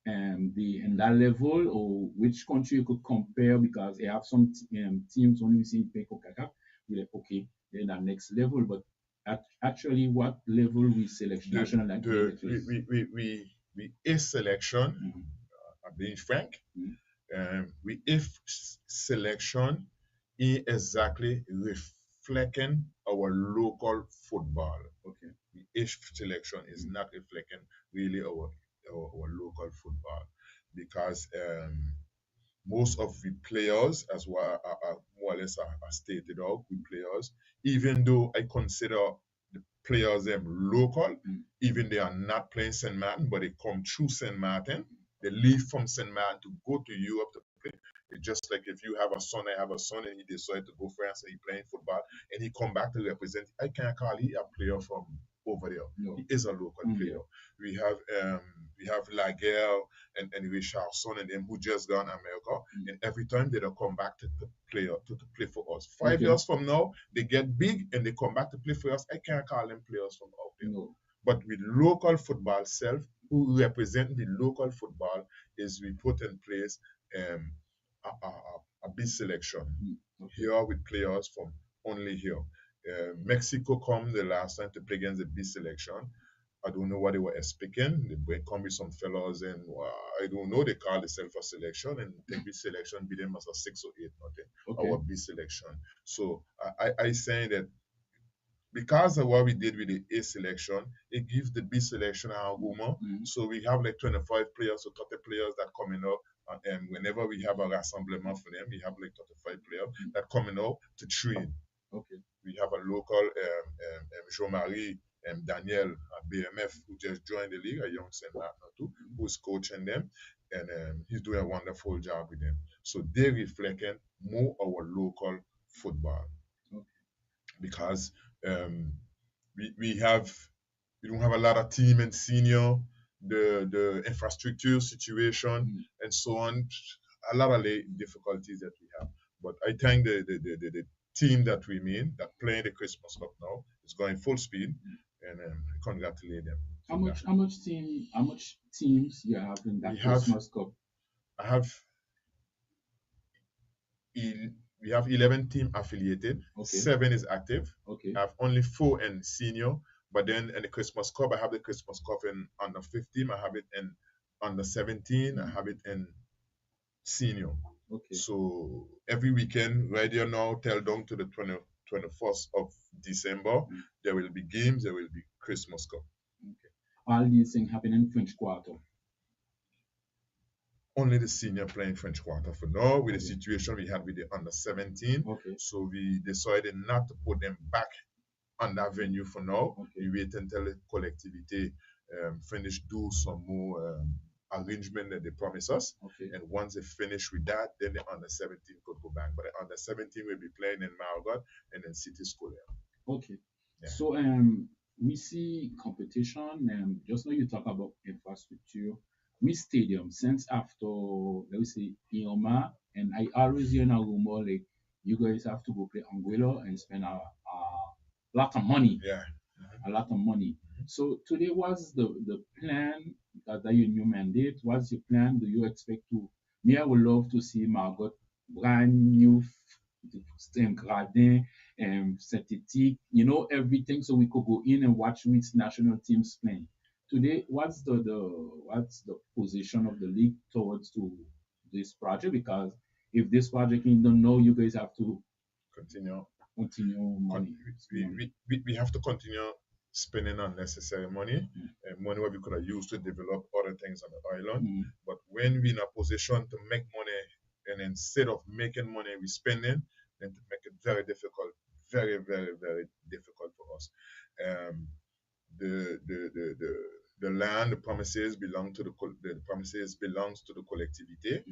in that level, or which country you could compare? Because they have some teams when we see play CONCACAF, we're like, okay, they're in that next level, but actually what level we select national like we is selection. I'm being frank. We if selection is exactly reflecting our local football. Okay. The if selection is not reflecting really our local football, because most of the players, as well, are more or less are stated out, good players, even though I consider the players them local, even they are not playing St. Martin, but they come through St. Martin, they leave from St. Martin to go to Europe to play. It's just like if you have a son, I have a son, and he decided to go France and he playing football, and he come back to represent. I can't call he a player from over there. No. He is a local player. We have Ligue and Richardson and them who just gone America, and every time they don't come back to play for us. 5 years from now, they get big and they come back to play for us. I can't call them players from out there. No. But with local football self, who represent the local football, is we put in place a big selection here with players from only here. Mexico come the last time to play against the B selection. I don't know what they were expecting. They come with some fellows and I don't know. They call themselves a selection and take B selection beat them as a 6 or 8 nothing. Our B selection. So I saying that because of what we did with the A selection, it gives the B selection an argument. So we have like 25 players or 30 players that coming up. And whenever we have a rassemblement for them, we have like 35 players that coming out to train. Okay. We have a local Jean-Marie Daniel at BMF who just joined the league, a young St. Martin too, who's coaching them, and he's doing a wonderful job with them. So they reflecting more our local football. Okay. Because we don't have a lot of team and senior, the infrastructure situation and so on, a lot of difficulties that we have. But I think the team that we mean that playing the Christmas Cup now is going full speed, and congratulate them. How much teams you have in that Christmas Cup? We have 11 teams affiliated. Okay. 7 is active. Okay. I have only 4 in senior. But then in the Christmas Cup, I have the Christmas Cup in under 15. I have it in under 17. I have it in senior. Okay. So every weekend, right here now, till down to the 21st of December, there will be games. There will be Christmas Cup. Okay. All these things happen in French Quarter. Only the senior playing French Quarter for now. With the situation we had with the under 17, so we decided not to put them back on that venue for now. We wait until the collectivity finish do some more arrangement that they promise us. And once they finish with that, then the under 17 could go back. But the under 17 will be playing in Margot and in City School. Okay. Yeah. So we see competition. Just now you talk about infrastructure. me stadium since after, let me say, Ioma, and I always hear a rumor like you guys have to go play Anguilla and spend a lot of money, Yeah. a lot of money. So today, what's the plan that your new mandate? What's your plan? Do you expect to? Me, I would love to see Margot brand new gradin and synthetic, everything, so we could go in and watch which national teams playing. Today, what's the position of the league towards to this project? Because if this project you don't know, you guys have to Continue. money. We have to continue spending unnecessary money, money what we could have used to develop other things on the island. But when we're in a position to make money, and instead of making money, we spending, then to make it very difficult, very, very, very difficult for us. The land, the promises belong to the promises belongs to the collectivity,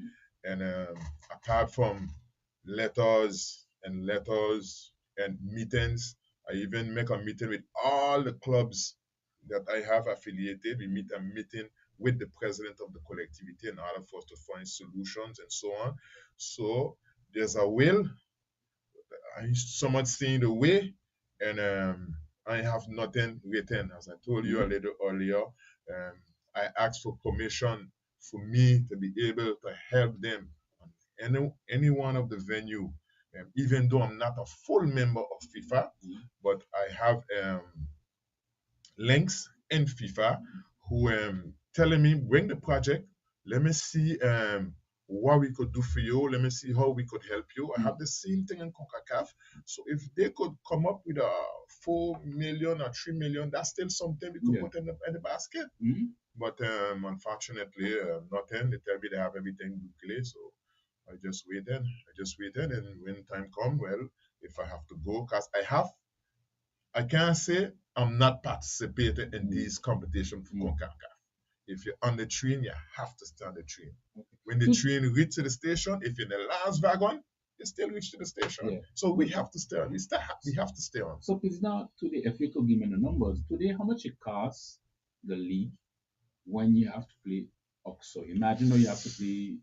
and apart from letters and meetings, I even make a meeting with all the clubs that I have affiliated. We meet a meeting with the president of the collectivity in order for us to find solutions and so on. So there's a will. I somewhat seeing the way, and I have nothing written. As I told you a little earlier, I asked for permission for me to be able to help them on any one of the venue, even though I'm not a full member of FIFA, but I have links in FIFA who telling me bring the project. Let me see what we could do for you. Let me see how we could help you. I have the same thing in CONCACAF. So if they could come up with a 4 million or 3 million, that's still something we could put in the basket. But unfortunately, nothing. They tell me they have everything in place. So I just waited. And when time come, well, if I have to go, because I can't say I'm not participating in these competitions for CONCACAF. If you're on the train, you have to stay on the train. When the train reaches the station, if you're in the last wagon, you still reach to the station. So we have to stay on. We have to stay on. So please now, today, if you could give me the numbers, today, how much it costs the league when you have to play OXO? Imagine now you have to play,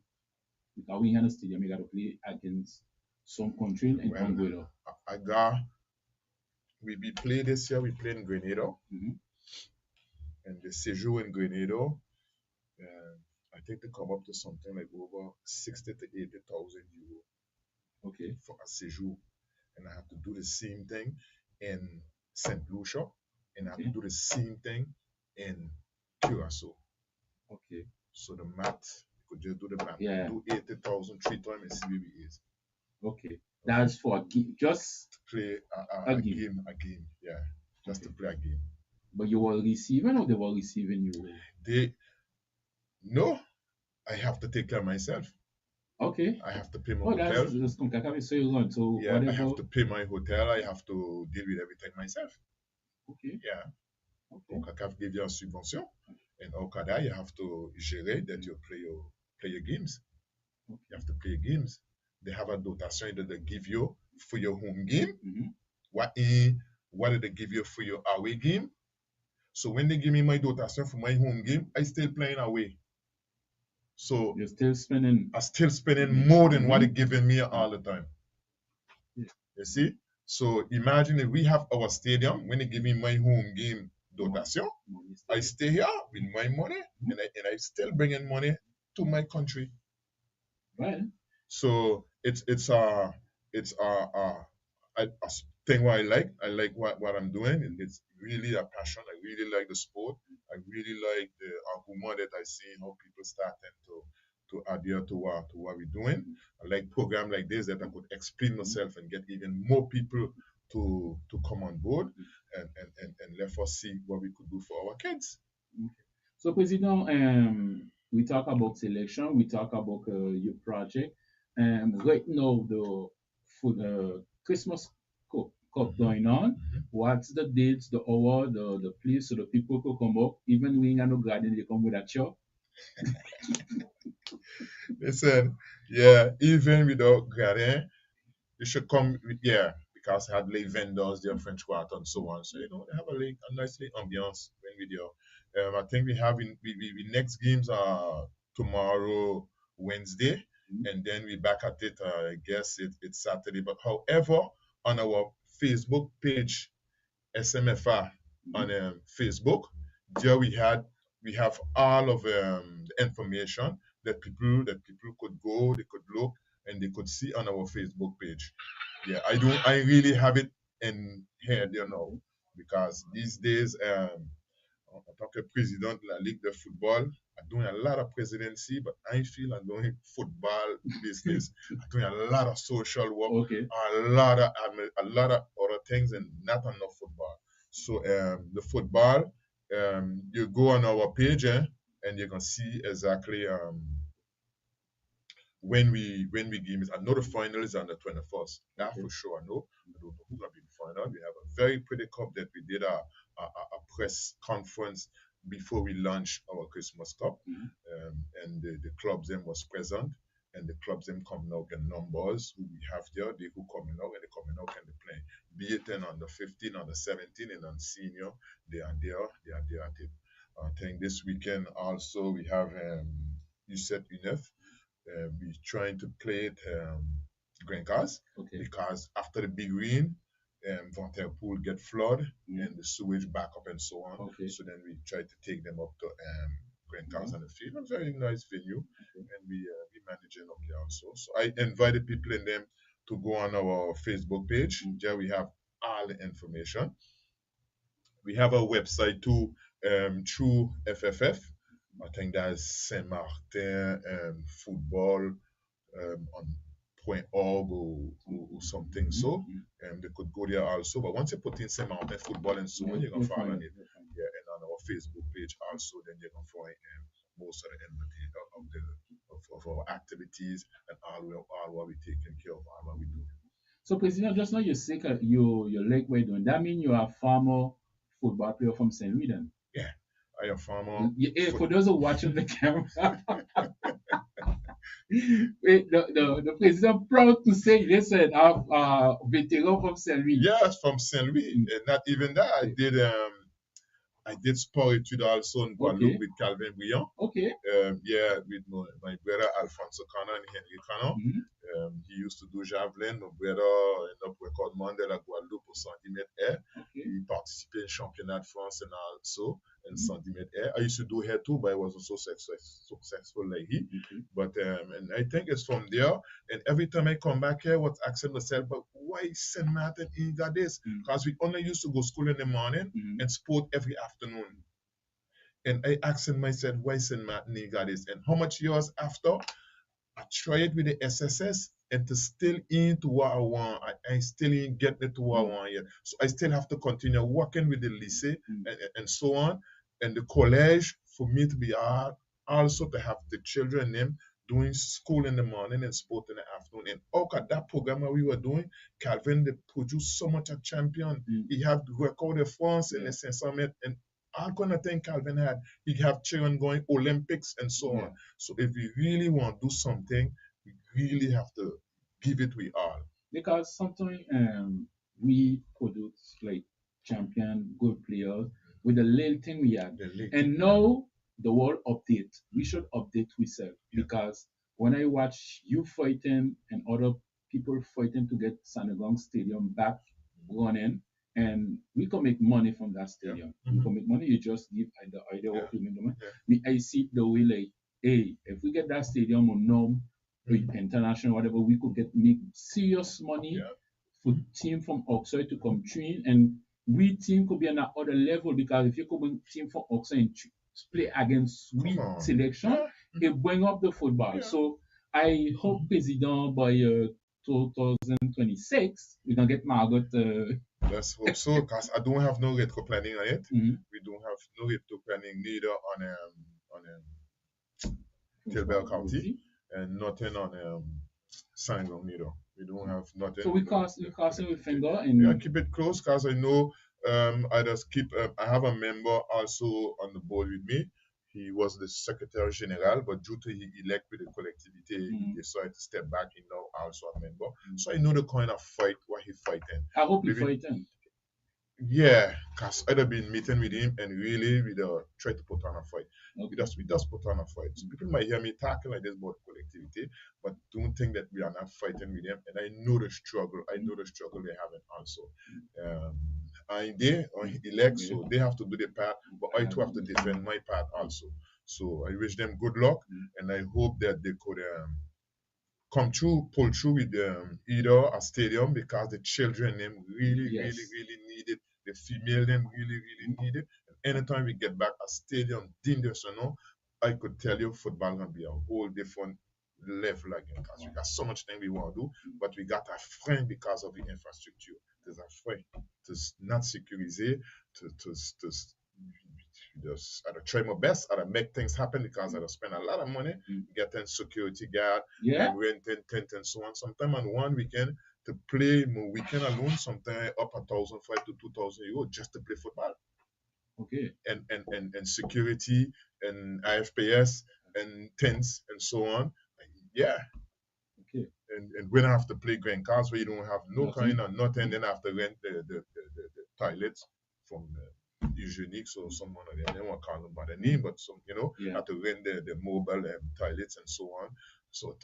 because we in the stadium, you got to play against some country in Anguilla. We play this year, we play in Grenada. And the séjour in Grenada, I think they come up to something like over 60 to 80,000 euro. Okay. For a séjour. And I have to do the same thing in St. Lucia, and I have to do the same thing in Curacao. Okay. So the math, you could just do the math. Yeah. Do 80,000 3 times and see where it is. Okay. That's for a game, just to play a game. Yeah. Just to play a game. But you were receiving, or they were receiving you? No, I have to take care of myself. Okay. I have to pay my hotel. That's CONCACAF. So you run. So yeah, whatever. I have to pay my hotel. I have to deal with everything myself. Okay. Yeah. Okay. CONCACAF give you a subvention, and au Canada you have to gérer that you play your games. Okay. You have to play your games. They have a dotation that they give you for your home game. What did they give you for your away game? So when they give me my dotation for my home game, I still playing away. So you're still spending. I'm still spending more than what they're giving me all the time. Yeah. You see? So imagine if we have our stadium, when they give me my home game dotation, I stay here with my money, and I still bring in money to my country. Right. So it's a thing what I like. I like what I'm doing, and it's really a passion. I really like the sport. I really like the engouement that I see, how people starting to adhere to what we're doing. I like program like this that I could explain myself and get even more people to come on board and let us see what we could do for our kids. Okay. So, President, we talk about selection, we talk about your project. Right now, the Christmas Cup going on. What's the dates, the hour, the place, so the people could come up? Even we ain't got no garden, they come with a chop. Listen, yeah, even without garden, you should come, because I had like vendors, their French Quarter and so on. So, they have a nice ambiance when we there. I think we next games are tomorrow, Wednesday, and then we back at it. I guess it's Saturday. But however, on our Facebook page, SMFR on Facebook, there we have all of the information that people could go, they could look, and they could see on our Facebook page. Yeah, I really have it in here there now because these days en tant que président de la Ligue de football, I'm doing a lot of presidency, but I feel I'm doing football business. I'm doing a lot of social work, a lot of other things, and not enough football. So the football, you go on our page, and you can see exactly when we game is. I know the final is on the 21st. That for sure. I don't know who's gonna be the final. We have a very pretty cup that we did a press conference before we launched our Christmas Cup, and the clubs them was present, and the clubs them coming out in numbers who we have there, they who coming out and they coming out and they playing. Be it then on the 15, on the 17, and on senior, they are there at it. I think this weekend also we have U7 UNEF. We're trying to play it Grand Cars because after the big rain, Vanterpool get flood and the sewage back up and so on. So then we try to take them up to Grand Cars on the field. A very nice venue, and we managing up there also. So I invited people in them to go on our Facebook page. There we have all the information. We have a website too through FFF. I think that's Saint Martin football on .org or something. So they could go there also. But once you put in Saint Martin football and so on, you can find it. Yeah, and on our Facebook page also, then you can find most of the of our activities and all what we taking care of, all what we do. So, President, just now you say your leg way doing. That means you are a former football player from St. Louis then? Yeah. I am farmer. For those who are watching the camera, the president proud to say, listen, I'm a veteran from St. Louis. Yes, from St. Louis. And not even that. I did sport etudes also in Guadeloupe with Calvin Briand. Yeah, with my brother Alfonso Cana and Henry Cana. He used to do javelin. My brother ended up record Mandela Guadeloupe for 100 meter air. He participated in championnat de France and also in 100 meter air. I used to do hair too, but I wasn't so successful like he. But and I think it's from there. And every time I come back here, I was asking myself, but why St. Martin ain't got this? Because we only used to go school in the morning and sport every afternoon. And I asked myself, why St. Martin ain't got this? And how much years after, I tried with the SSS and to still into what I want. I still ain't getting it to what I want yet. So I still have to continue working with the lycée and so on. And the college, for me to be hard, also to have the children them doing school in the morning and sport in the afternoon. And okay, that program that we were doing, Calvin, they produced so much a champion. He had record of France in the 500 meters, and all kind of thing Calvin had. He have children going Olympics and so on. So if we really want to do something, we really have to give it we all. Because sometimes we produce like champion, good players with the little thing we had. And now the world update. We should update ourselves because when I watch you fighting and other people fighting to get Sanagong Stadium back running, and we can make money from that stadium. We can make money. You just give the idea of you make the money. I see it the way like, hey, if we get that stadium on norm, international, whatever, we could make serious money for team from Oxford to come train, and we team could be on that other level because if you come bring team from Oxford and play against we selection, it bring up the football. So I hope, President, by 2026, we can get Margot. Let's hope so, because I don't have no retro planning on it. We don't have no retro planning neither on Tilbury County and nothing on Sanagong neither. We don't have nothing. So we cast with finger and keep it close, because I know I just keep. I have a member also on the board with me. He was the Secretary General, but due to he elect with the collectivity, he decided to step back. He now also a member. So I know the kind of fight what he fighting. I hope he fighting. Yeah, because I'd have been meeting with him and really we try to put on a fight. We just put on a fight. So people might hear me talking like this about collectivity, but don't think that we are not fighting with them. And I know the struggle. I know the struggle they're having also. They on elect, so they have to do their part, but I too have to defend my part also. So I wish them good luck, and I hope that they could pull through with either a stadium because the children them really need it. The female them really need it. And anytime we get back a stadium dangerous or no, I could tell you football gonna be a whole different level again because we got so much thing we want to do, but we got a friend because of the infrastructure. There's a friend to not securize, to just I try my best I make things happen because I spend a lot of money getting security guard and renting tent and so on. Sometimes on one weekend to play my weekend alone, sometimes up 1,500 to 2,000 euros just to play football. Okay. And security and IFPS and tents and so on. Yeah. Okay. And we don't have to play grand cars where you don't have no kind of nothing, then I have to rent the toilets from Eugenique, so someone of them, I don't want to call them by the name, but some, have to rent the mobile toilets and so on. So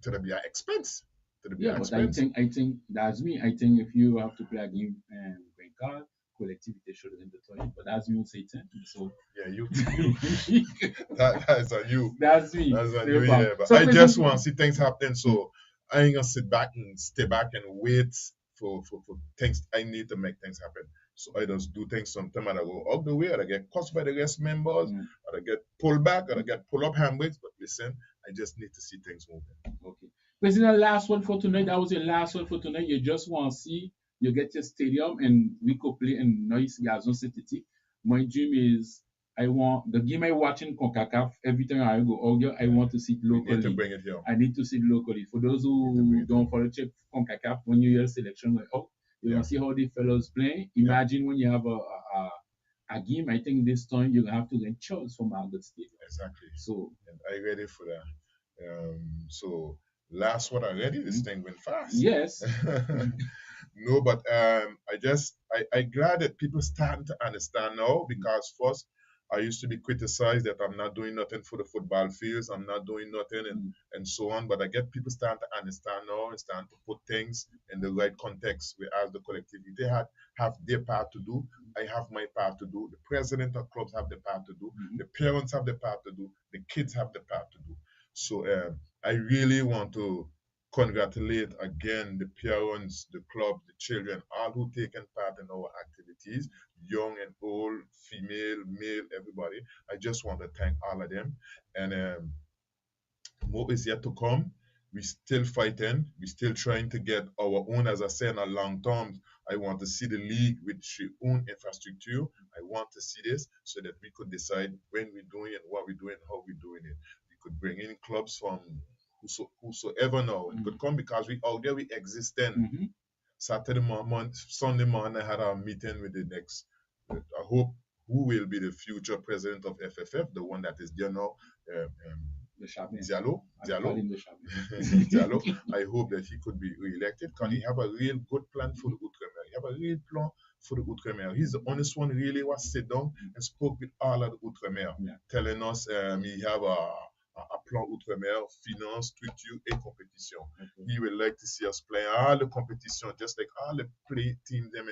to the be an expense. But I think that's me. I think if you have to play a game and green card, collectivity should rent the toilet. But that's me who say 10. So yeah, you that's on you. That's me. That's on you, yeah. But so I just want to see things happening, so I ain't gonna sit back and stay back and wait for things. I need to make things happen. So I just do things sometimes and I go up the way, or I get cussed by the rest members, or I get pulled back, or I get pull up handbrakes. But listen, I just need to see things moving. Okay. President, last one for tonight. That was your last one for tonight. You just want to see you get your stadium and we could play in nice Gazon City. My dream is I want the game I watch in CONCACAF every time I go out there, I want to see it locally. Need to bring it here. I need to see it locally. For those who don't follow check CONCACAF, when you hear selection, like, oh, you want to see how the fellows play. Imagine when you have a game, I think this time you have to rent chairs from Margaret Stadium. Exactly. So and I ready for that. So last one already, this thing went fast. Yes. No, but I glad that people starting to understand now because first I used to be criticized that I'm not doing nothing for the football fields, I'm not doing nothing and so on. But I get people starting to understand now and starting to put things in the right context. Whereas the collectivity have their part to do, I have my part to do, the president of clubs have the part to do, the parents have the part to do, the kids have the part to do. So I really want to congratulate again the parents, the club, the children, all who taken part in our activities, young and old, female, male, everybody. I just want to thank all of them. And more is yet to come. We still fighting. We still trying to get our own, as I said, in a long term. I want to see the league with its own infrastructure. I want to see this so that we could decide when we're doing it, what we're doing, how we're doing it. We could bring in clubs from whosoever now. It could come because we out there, we existing. Saturday morning, Sunday morning, I had a meeting with the next, I hope, who will be the future president of FFF, the one that is there now, Diallo. Diallo. I hope that he could be re-elected because he have a real good plan for the Outremer. He have a real plan for the Outremer. He's the honest one really was sit down and spoke with all of the Outremer, telling us he have a plan Outremer, finance, structure et compétition. He would like to see us play all the competition, just like all the play teams them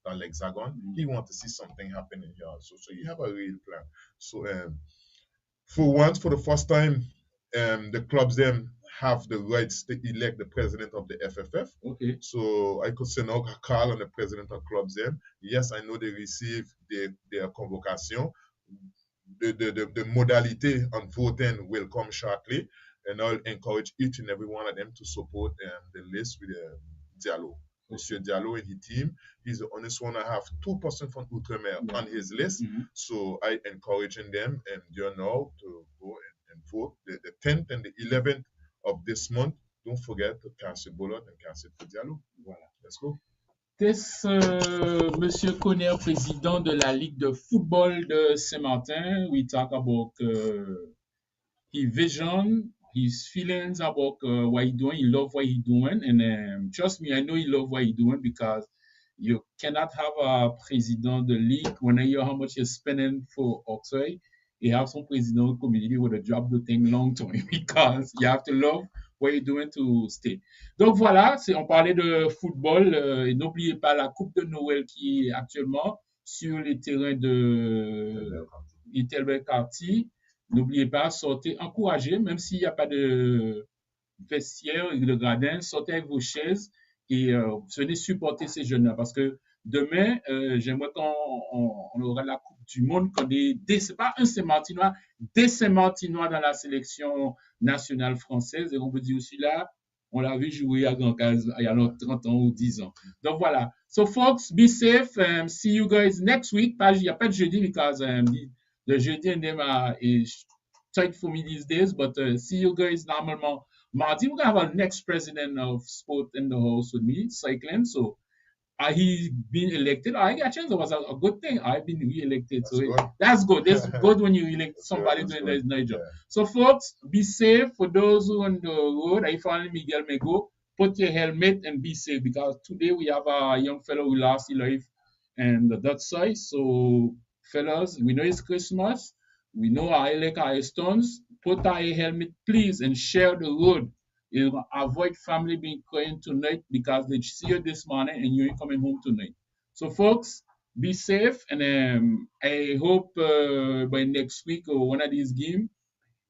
dans l'Hexagone. He want to see something happening here. So you have a real plan. So for the first time, the clubs them have the rights to elect the president of the FFF. Okay. So I could send out a call on the president of clubs them. Yes, I know they receive their convocation. The modality on voting will come shortly, and I'll encourage each and every one of them to support the list with Diallo. Monsieur Diallo and his team, he's the honest one. I have 2% from Outremer on his list, so I encouraging them and you know to go and vote the 10th and the 11th of this month. Don't forget to cast your ballot and cast it for Diallo. Voilà. Let's go. This Monsieur Conner, président de la Ligue de football de Saint-Martin, we talk about his vision, his feelings about what he's doing. He loves what he's doing, and trust me, I know he loves what he's doing because You cannot have a president de Ligue when you know how much you're spending for Oxford. You have some president community with a job to think long term because you have to love what you're doing to stay. Donc voilà, on parlait de football. Et n'oubliez pas la Coupe de Noël qui est actuellement sur les terrains de Ligue. N'oubliez pas, sortez, encouragez, même s'il n'y a pas de vestiaire et de gradin, sortez avec vos chaises et venez supporter ces jeunes-là. Parce que demain, j'aimerais qu'on aura la Coupe du Monde, c'est pas un Saint-Martinois, des Saint-Martinois dans la sélection nationale française. Et on peut dire aussi là, on l'a vu jouer à Grand Case il y a 30 ans ou 10 ans. Donc voilà. So folks, be safe. See you guys next week. Il n'y a pas de jeudi because the jeudi and them is tight for me these days. But see you guys normalement. Marty, we're going to have our next president of sport in the house with me, cycling. So he been elected. I got a chance. It was a good thing. I've been re-elected. That's good. That's good when you elect somebody doing their job. So folks, be safe. For those who on the road, I found Miguel Mego. Put your helmet and be safe because today we have a young fellow who lost his life and the Dutch side. So fellas, we know it's Christmas. We know I like our stones. Put our helmet, please, and share the road. You avoid family being crying tonight because they see you this morning and you ain't coming home tonight. So, folks, be safe, and I hope by next week or one of these games,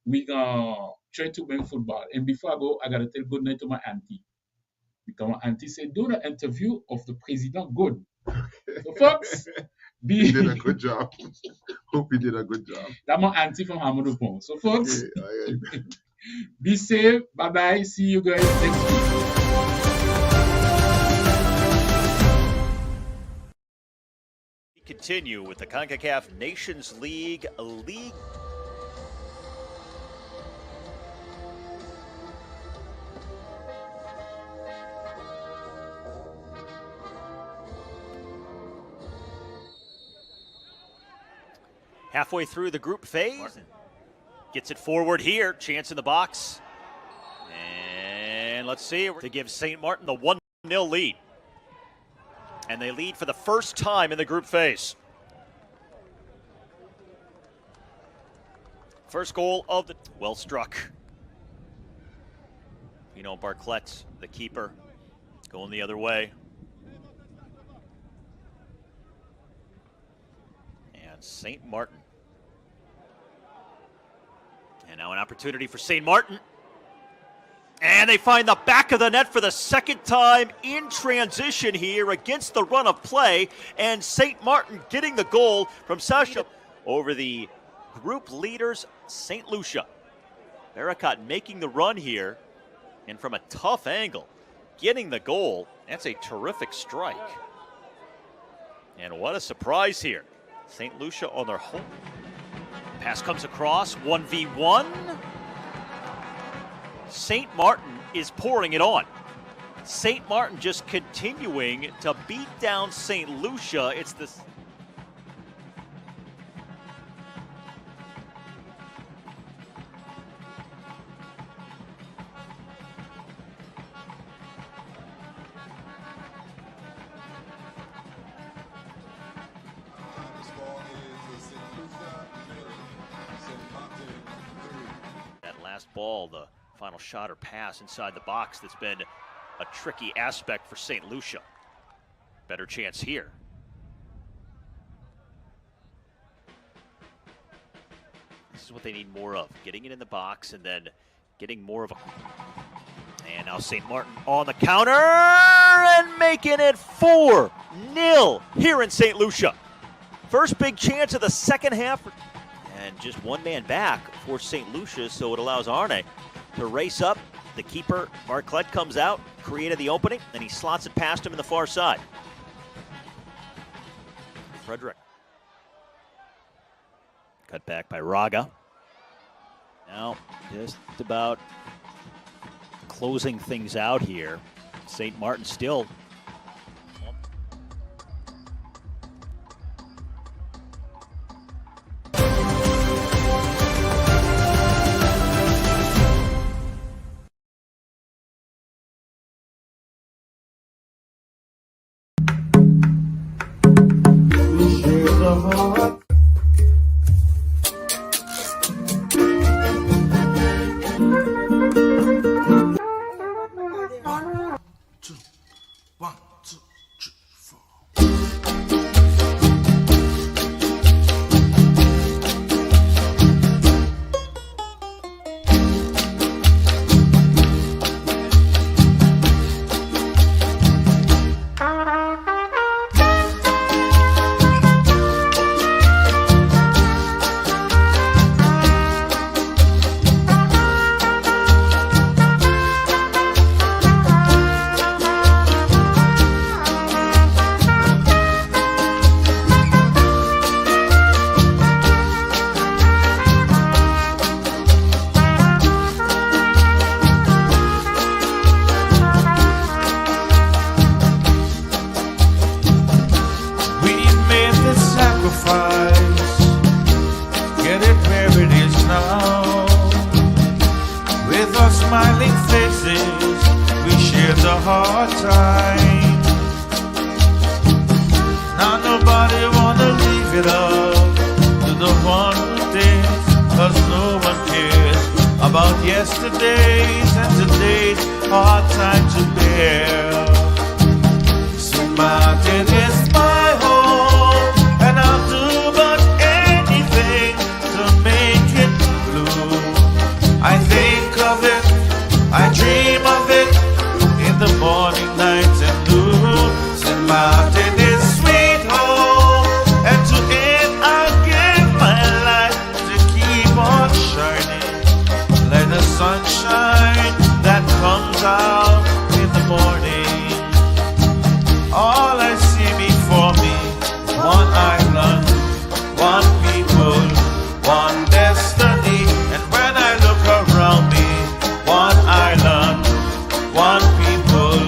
we gonna try to win football. And before I go, I gotta tell good night to my auntie. Because my auntie said, do the interview of the president good. So, folks, he did a good job. Hope he did a good job. That's my auntie from Hamadou Pont. So, folks, be safe. Bye-bye. See you guys next week. We continue with the CONCACAF Nations League. Halfway through the group phase. Gets it forward here. Chance in the box. And let's see, to give St. Martin the 1-0 lead. And they lead for the first time in the group phase. First goal of the well struck. Barclay, the keeper, going the other way. And St. Martin. And now an opportunity for St. Martin. And they find the back of the net for the second time in transition here against the run of play. And St. Martin getting the goal from Sasha over the group leaders, St. Lucia. Barakat making the run here. And from a tough angle, getting the goal. That's a terrific strike. And what a surprise here. St. Lucia on their home. Pass comes across, 1v1. St. Martin is pouring it on. St. Martin just continuing to beat down St. Lucia. It's the... Last ball, the final shot or pass inside the box that's been a tricky aspect for St. Lucia. Better chance here. This is what they need more of, getting it in the box and then getting more of a... And now St. Martin on the counter and making it 4-0 here in St. Lucia. First big chance of the second half. And just one man back for St. Lucia, so it allows Arne to race up. The keeper, Barclay, comes out, created the opening, and he slots it past him in the far side. Frederick. Cut back by Raga. Now, just about closing things out here. St. Martin still Smiling faces, we share the hard time. Now nobody wanna leave it up to the one who thinks, 'cause no one cares about yesterday's and today's hard time to bear. St. Martin is my home, and I'll do but anything to make it blue. I think of it, I dream of it in the morning, night and noon. St. Martin is sweet home, and to it I'll give my life to keep on shining like the sunshine that comes out in the morning. All I see before me, one island, one people, one destiny. And when I look around me, one island, one people,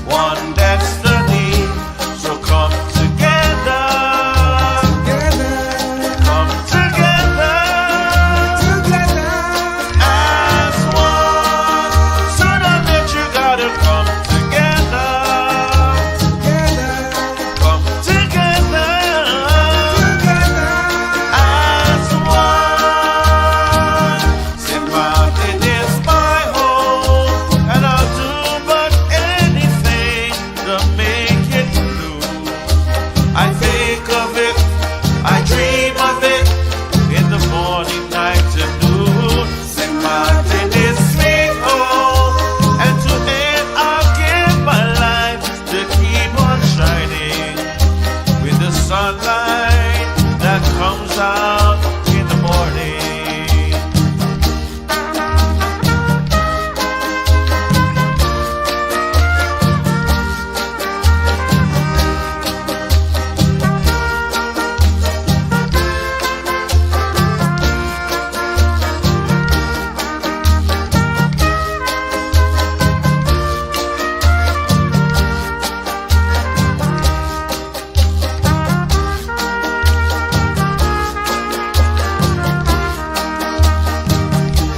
one destiny. So come together, come together, as one. So don't let you gotta come together, come together, as one. St. Martin is my home, and I'll do but anything to make it blue. I think of it, I dream of it in the morning, night and noon. St. Martin is sweet home, and to it I'll give my life to keep on shining with the sunlight that comes out in the morning.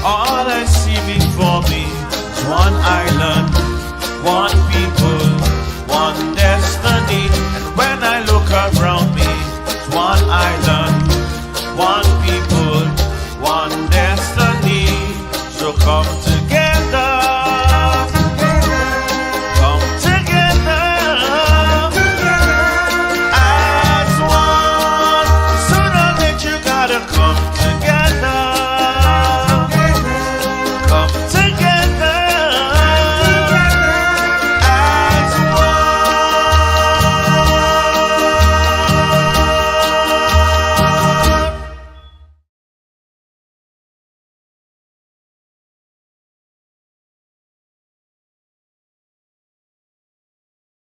All I see before me is one island, one people, one destiny. And when I look around me, it's one island, one